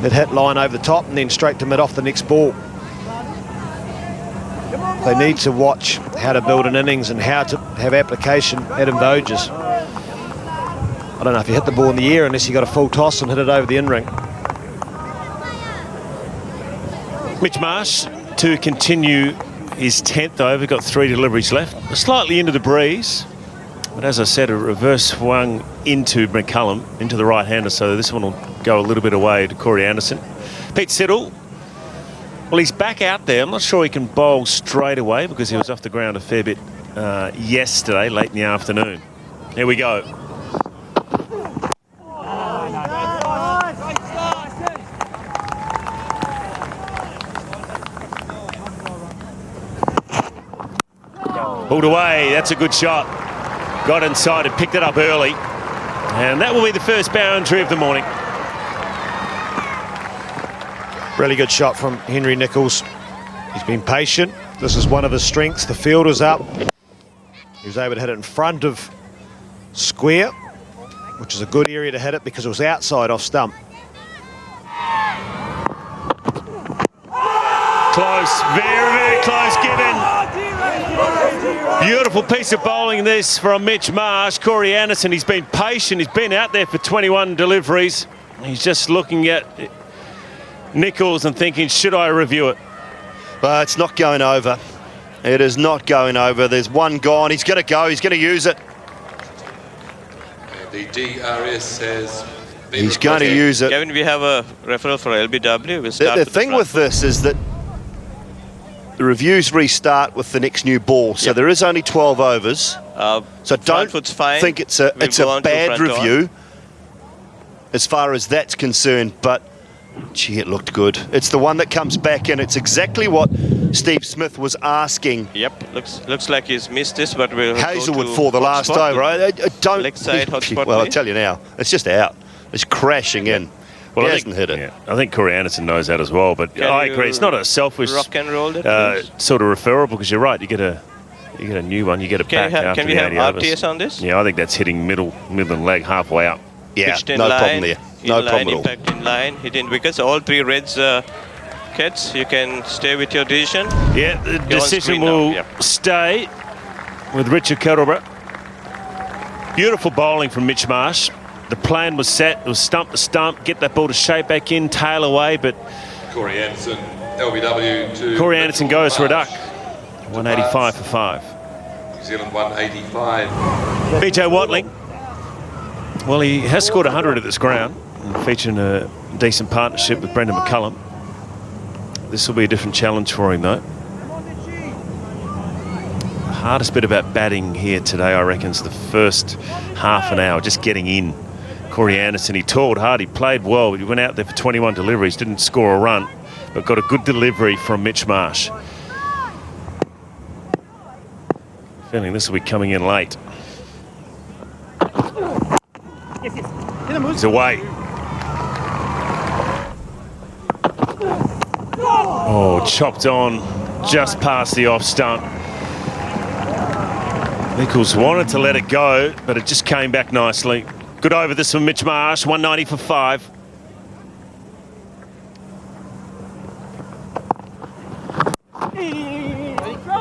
it hit line over the top and then straight to mid off the next ball. They need to watch how to build an innings and how to have application at Voges. I don't know if you hit the ball in the air unless you got a full toss and hit it over the in-ring. Mitch Marsh to continue his 10th over, got 3 deliveries left. Slightly into the breeze, but as I said, a reverse swung into McCullum, into the right-hander, so this one will go a little bit away to Corey Anderson. Pete Siddle, well, he's back out there. I'm not sure he can bowl straight away because he was off the ground a fair bit yesterday, late in the afternoon. Here we go. Pulled away, that's a good shot. Got inside and picked it up early. And that will be the first boundary of the morning. Really good shot from Henry Nicholls. He's been patient. This is one of his strengths. The fielder's up. He was able to hit it in front of square, which is a good area to hit it because it was outside off stump. Close, very, very close given. Beautiful piece of bowling this from Mitch Marsh. Corey Anderson, he's been patient. He's been out there for 21 deliveries. He's just looking at Nichols and thinking, should I review it? But it's not going over. It is not going over. There's one gone. He's going to go. He's going to use it. And the DRS has been He's going to use it. Kevin, we have a referral for LBW. We'll start The thing with this is that the reviews restart with the next new ball, so there is only 12 overs. So don't think it's a bad review as far as that's concerned, but gee, it looked good. It's the one that comes back in. It's exactly what Steve Smith was asking. Yep, looks like he's missed this, but we'll Hazelwood for the last over. I don't. Leg side hotspot. Well, I tell you now, it's just out. It's crashing in. Well, he hasn't hit it. Yeah, I think Corey Anderson knows that as well, but I agree. It's not a selfish rock and roll it, sort of referral, because you're right. You get a new one. You get it back after can we the have 80 overs. RTS on this? Yeah, I think that's hitting middle and leg halfway up. Yeah, Pitched in no line, problem there. No problem at all. Impact in line, hitting wickets. All three Reds kids. You can stay with your decision. Yeah, the decision will stay with Richard Kettleborough. Beautiful bowling from Mitch Marsh. The plan was set. It was stump to stump, get that ball to shape back in, tail away, but Corey Anderson, LBW to Corey Anderson goes for a duck. 185 for 5. New Zealand 185. BJ Watling. Well, he has scored 100 at this ground, featuring a decent partnership with Brendan McCullum. This will be a different challenge for him, though. The hardest bit about batting here today, I reckon, is the first half an hour, just getting in. Corey Anderson, he toiled hard, he played well, but he went out there for 21 deliveries, didn't score a run, but got a good delivery from Mitch Marsh. Feeling this will be coming in late. He's away. Oh, chopped on just past the off stump. Nichols wanted to let it go, but it just came back nicely. Good over this from Mitch Marsh, 190 for 5.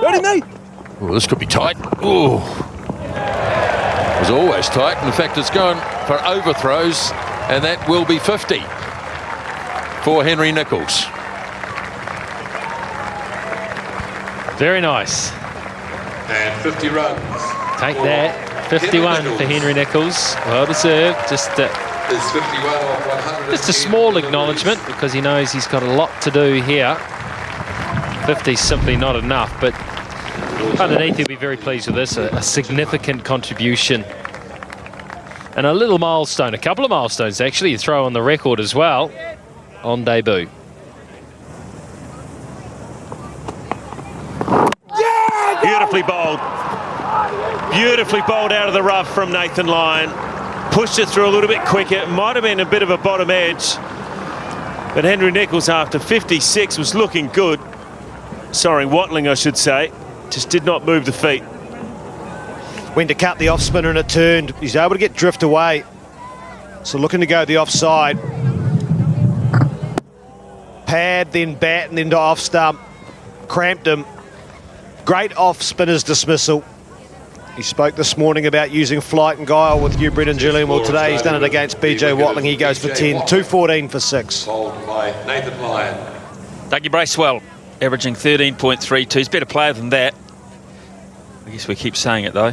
Ready, mate? Oh, this could be tight. Oh, it was always tight. In fact, it's going for overthrows, and that will be 50 for Henry Nichols. Very nice. And 50 runs. Take that. 51 for Henry Nichols. Well deserved. Just Is 51 off 100. just a small acknowledgement, because he knows he's got a lot to do here. 50 is simply not enough, but underneath he'll be very pleased with this. A significant contribution. And a little milestone, a couple of milestones actually, you throw on the record as well on debut. Beautifully bowled. Beautifully bowled out of the rough from Nathan Lyon. Pushed it through a little bit quicker. It might have been a bit of a bottom edge. But Henry Nichols, after 56, was looking good. Sorry, Watling, I should say. Just did not move the feet. Went to cut the off spinner and it turned. He's able to get drift away. So looking to go the offside. Pad, then bat, and then to off stump. Cramped him. Great off spinner's dismissal. He spoke this morning about using flight and guile with you, Brendan Julian. Well, today he's done it against BJ Watling. He goes for 10, 214 for 6. Bowled by Nathan Lyon. Dougie Bracewell averaging 13.32. He's a better player than that. I guess we keep saying it, though.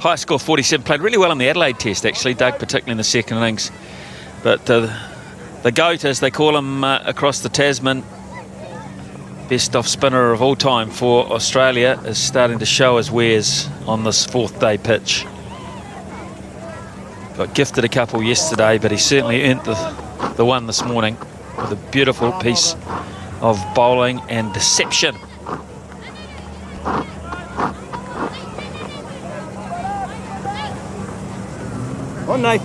High score 47. Played really well in the Adelaide Test, actually, Doug, particularly in the second innings. But the GOAT, as they call him across the Tasman, best off spinner of all time for Australia, is starting to show his wares on this fourth day pitch. Got gifted a couple yesterday, but he certainly earned the one this morning with a beautiful piece of bowling and deception. On, Nate.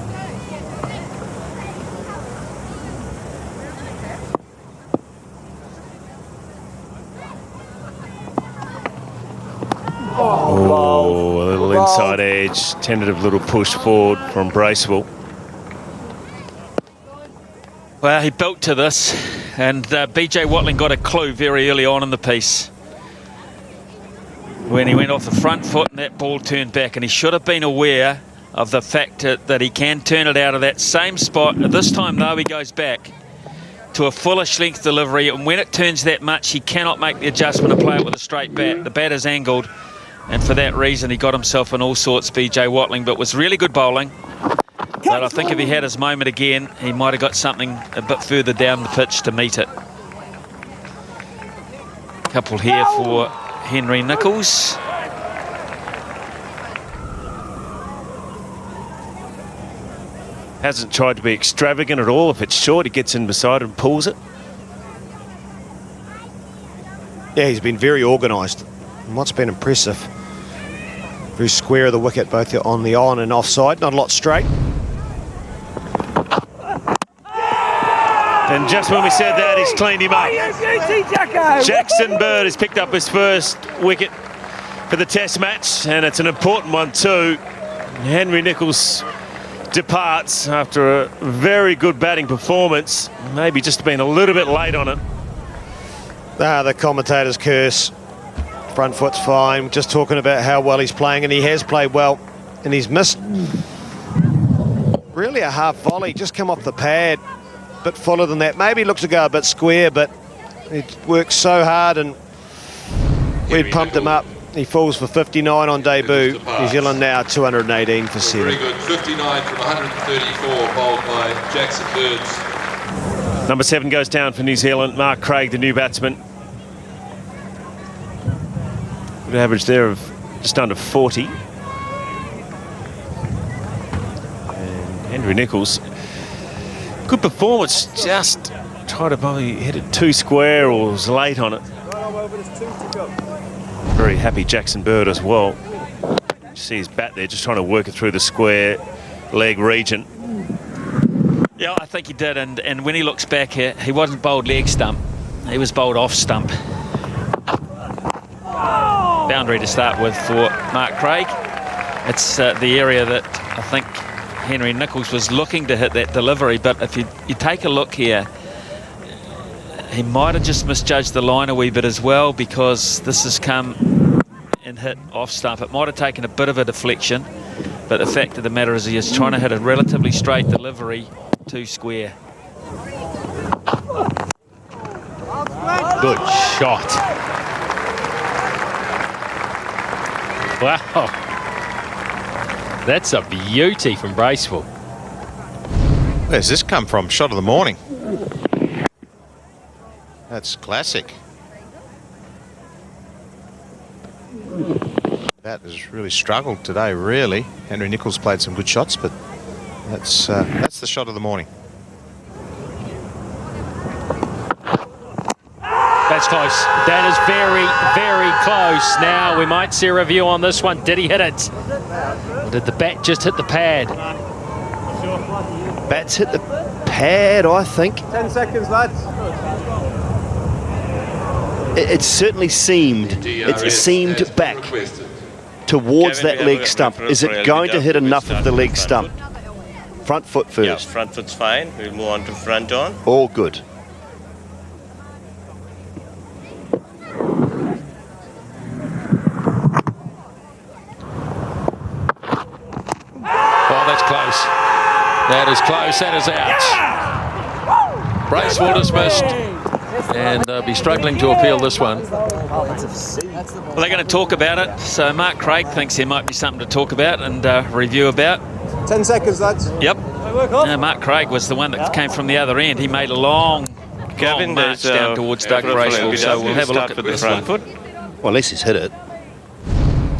Oh, a little inside edge, tentative little push forward from Bracewell. Well, he built to this, and BJ Watling got a clue very early on in the piece when he went off the front foot and that ball turned back, and he should have been aware of the fact that he can turn it out of that same spot. This time, though, he goes back to a fullish length delivery, and when it turns that much, he cannot make the adjustment and play it with a straight bat. The bat is angled, and for that reason, he got himself in all sorts, BJ Watling, but was really good bowling. But I think if he had his moment again, he might have got something a bit further down the pitch to meet it. Couple here for Henry Nicholls. Hasn't tried to be extravagant at all. If it's short, he gets in beside and pulls it. Yeah, he's been very organised. And what's been impressive, very square of the wicket, both on the on and off side. Not a lot straight. And just when we said that, he's cleaned him up. Jackson Bird has picked up his first wicket for the Test match, and it's an important one too. Henry Nicholls departs after a very good batting performance. Maybe just been a little bit late on it. The commentator's curse. Front foot's fine. Just talking about how well he's playing, and he has played well. And he's missed really a half volley, just come off the pad. A bit fuller than that. Maybe looks to go a bit square, but he works so hard, and we'd pumped him up. He falls for 59 on debut. New Zealand now 218 for 7. Very good. 59 from 134, bowled by Jackson Birds. Number 7 goes down for New Zealand. Mark Craig, the new batsman. Good average there of just under 40. And Henry Nicholls, good performance. Just tried to probably hit it too square or was late on it. Very happy Jackson Bird as well. You see his bat there, just trying to work it through the square leg region. Yeah, I think he did, and when he looks back here, he wasn't bowled leg stump, he was bowled off stump. Boundary to start with for Mark Craig. It's the area that I think Henry Nicholls was looking to hit that delivery, but if you take a look here, he might have just misjudged the line a wee bit as well, because this has come and hit off stump. It might have taken a bit of a deflection, but the fact of the matter is he is trying to hit a relatively straight delivery to square. Good shot. Wow. That's a beauty from Bracewell. Where's this come from? Shot of the morning. That's classic. Bat has really struggled today, really. Henry Nicholls played some good shots, but that's the shot of the morning. That's close. That is very, very close. Now we might see a review on this one. Did he hit it? Or did the bat just hit the pad? Bat's hit the pad, I think. 10 seconds, lads. It certainly seemed. It seemed back towards that leg stump. Is it going to hit enough of the leg stump? Front foot first. Yeah, front foot's fine. We'll move on to front on. All good. Oh, that's close. That is close. That is out. Bracewell dismissed. And they'll be struggling to appeal this one. Well, they're going to talk about it. So Mark Craig thinks there might be something to talk about and review about. 10 seconds, lads. Yep. Mark Craig was the one that came from the other end. He made a long march down towards Doug Bracewell. So we'll have a look at this one. Well, unless he's hit it,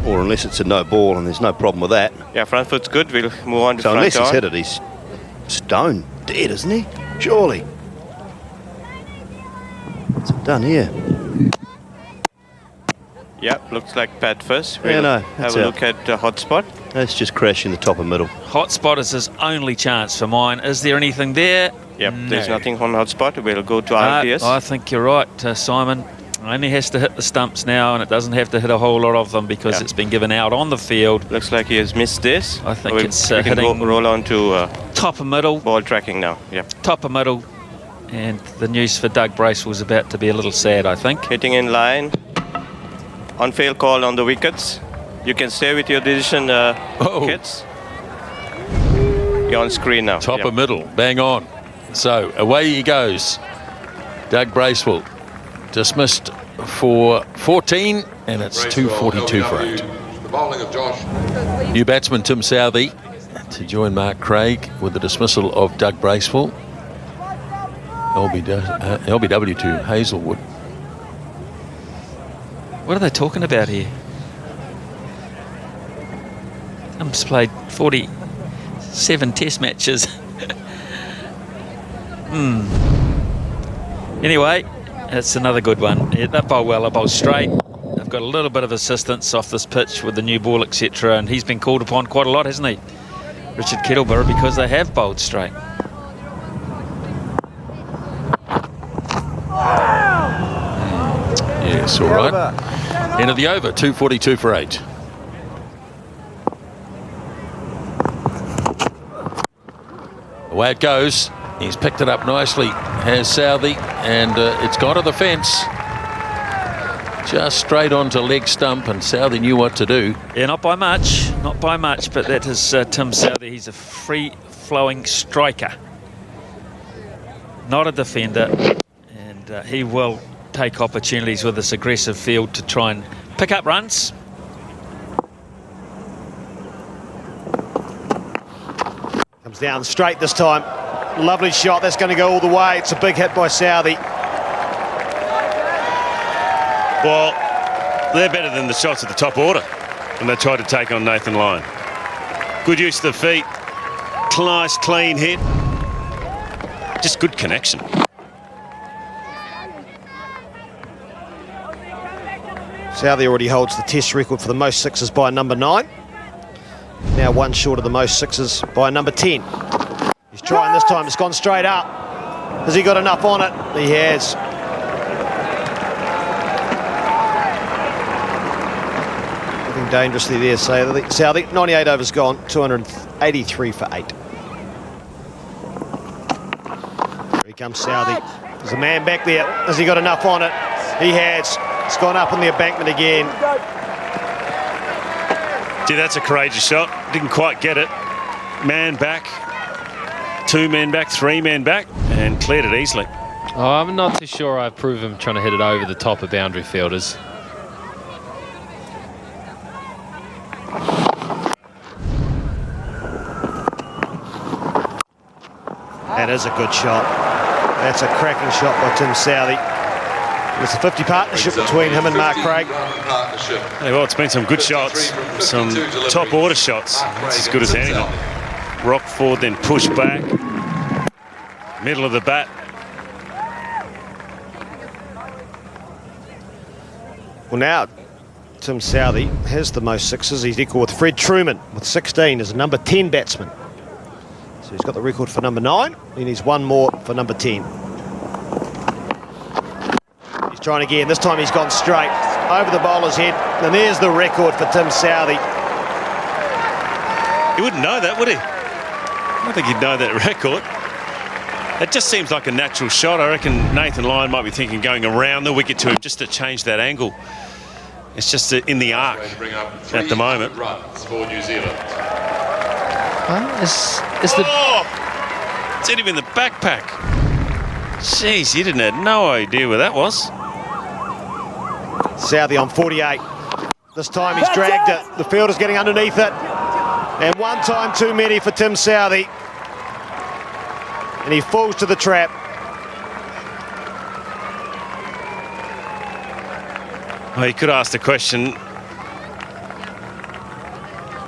or unless it's a no ball, and there's no problem with that. Yeah, front foot's good. We'll move on to so front unless on. he's hit it, he's stone dead, isn't he? Surely. What's it done here? Yep, looks like pad first. Yeah, no, have a look at hotspot. Let's just crash in the top and middle. Hotspot is his only chance for mine. Is there anything there? Yep, no. There's nothing on hotspot. We'll go to RTS. I think you're right, Simon. Only has to hit the stumps now, and it doesn't have to hit a whole lot of them because it's been given out on the field. Looks like he has missed this. I think we it's can hitting roll on to top of middle. Ball tracking now. Yep. Top of middle. And the news for Doug Bracewell is about to be a little sad, I think. Hitting in line. On-field call on the wickets. You can stay with your decision, kids. You're on screen now. Top of middle, bang on. So away he goes. Doug Bracewell dismissed for 14, and it's 242 for 8. The bowling of Josh. New batsman Tim Southey to join Mark Craig with the dismissal of Doug Bracewell. LBW to Hazelwood. What are they talking about here? Tim's played 47 test matches. Anyway, it's another good one. Yeah, that bowl well, I bowl straight. They've got a little bit of assistance off this pitch with the new ball, etc. And he's been called upon quite a lot, hasn't he? Richard Kettleborough, because they have bowled straight. Yes, all right. End of the over, 242 for 8. Away it goes. He's picked it up nicely, has Southey, and it's gone to the fence. Just straight onto leg stump, and Southey knew what to do. Yeah, not by much, but that is Tim Southey. He's a free-flowing striker, not a defender, and he will take opportunities with this aggressive field to try and pick up runs. Comes down straight this time. Lovely shot. That's going to go all the way. It's a big hit by Southey. Well, they're better than the shots at the top order, and they tried to take on Nathan Lyon. Good use of the feet. Nice, clean hit. Just good connection. Southey already holds the test record for the most sixes by number 9. Now one short of the most sixes by number 10. He's trying this time. It's gone straight up. Has he got enough on it? He has. Looking dangerously there, Southey. 98 overs gone. 283 for 8. Here he comes, Southey. There's a man back there. Has he got enough on it? He has. It's gone up on the embankment again. Gee, that's a courageous shot. Didn't quite get it. Man back. 2 men back, 3 men back, and cleared it easily. Oh, I'm not too sure I approve him trying to hit it over the top of boundary fielders. That is a good shot. That's a cracking shot by Tim Southey. It's a 50 partnership between him and Mark Craig. Hey, well, it's been some good shots, some top order shots. It's as good as anything. Rock forward, then push back. Middle of the bat. Well, now Tim Southey has the most sixes. He's equal with Fred Truman with 16 as a number 10 batsman. So he's got the record for number 9, and he's one more for number 10. He's trying again. This time he's gone straight over the bowler's head, and there's the record for Tim Southey. He wouldn't know that, would he? I don't think he'd know that record. It just seems like a natural shot. I reckon Nathan Lyon might be thinking going around the wicket to him just to change that angle. It's just in the arc at the moment. Runs for New Zealand. It's hit him in the backpack. Jeez, he didn't have no idea where that was. Southey on 48. This time he's dragged it. The fielder's getting underneath it. And one time too many for Tim Southey. And he falls to the trap. Well, he could ask the question,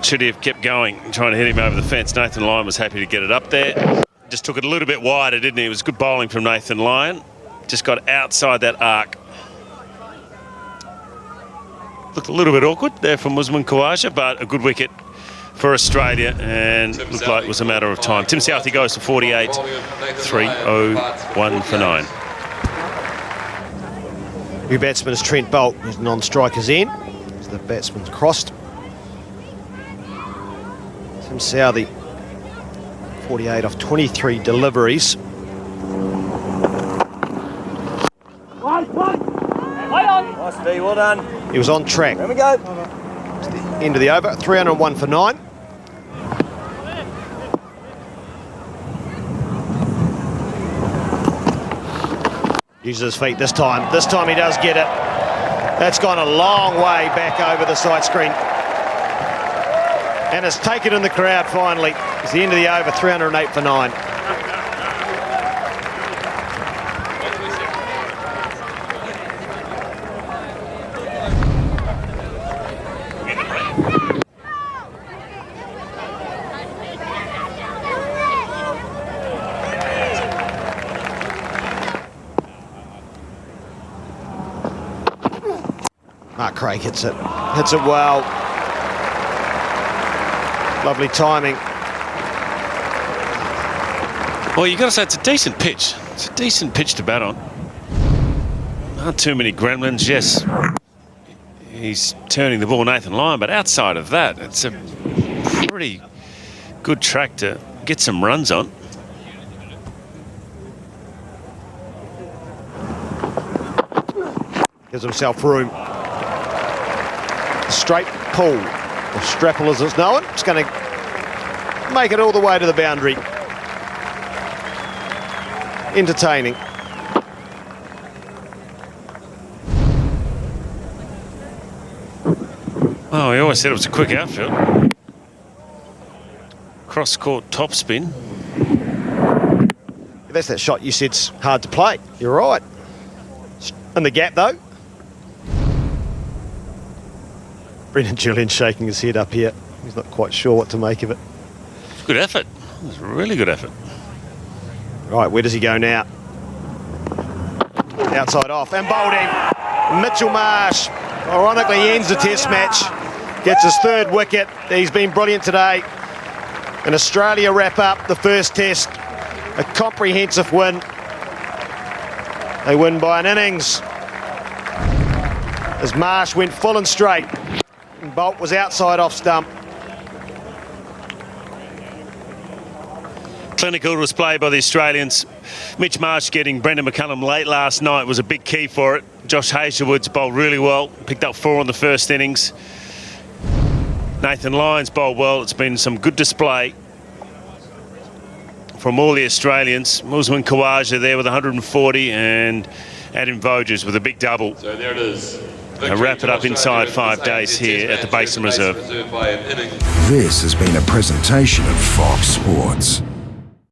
should he have kept going, trying to hit him over the fence? Nathan Lyon was happy to get it up there. Just took it a little bit wider, didn't he? It was good bowling from Nathan Lyon. Just got outside that arc. Looked a little bit awkward there from Usman Khawaja, but a good wicket for Australia, and looked like it was a matter of time. Tim Southey goes to 48, 3-0-1 for 9. New batsman is Trent Boult, who's non-striker's in. As the batsman's crossed. Tim Southey, 48 off 23 deliveries. Nice, V. Well done. He was on track. There we go. It's the end of the over. 301 for 9. Uses his feet this time. This time he does get it. That's gone a long way back over the side screen. And it's taken in the crowd finally. It's the end of the over, 308 for 9. Mark Craig hits it well. Lovely timing. Well, you've got to say it's a decent pitch. It's a decent pitch to bat on. Not too many gremlins, yes. He's turning the ball Nathan Lyon, but outside of that, it's a pretty good track to get some runs on. Gives himself room. Straight pull, or strapple as it's known. It's going to make it all the way to the boundary. Entertaining. Oh, he always said it was a quick outfield. Cross-court topspin. That's that shot you said's hard to play. You're right. In the gap, though. Brendan Julian shaking his head up here. He's not quite sure what to make of it. Good effort. It was a really good effort. Right, where does he go now? Outside off and bowled him. Mitchell Marsh, ironically, ends the test match. Gets his 3rd wicket. He's been brilliant today. And Australia wrap up the first test. A comprehensive win. They win by an innings. As Marsh went full and straight. And Bolt was outside off stump. Clinical display by the Australians. Mitch Marsh getting Brendan McCullum late last night was a big key for it. Josh Hazlewood's bowled really well. Picked up 4 on the first innings. Nathan Lyon's bowled well. It's been some good display from all the Australians. Muslim Khawaja there with 140 and Adam Voges with a big double. So there it is. They'll wrap it up inside 5 days here at the Basin Reserve. This has been a presentation of Fox Sports.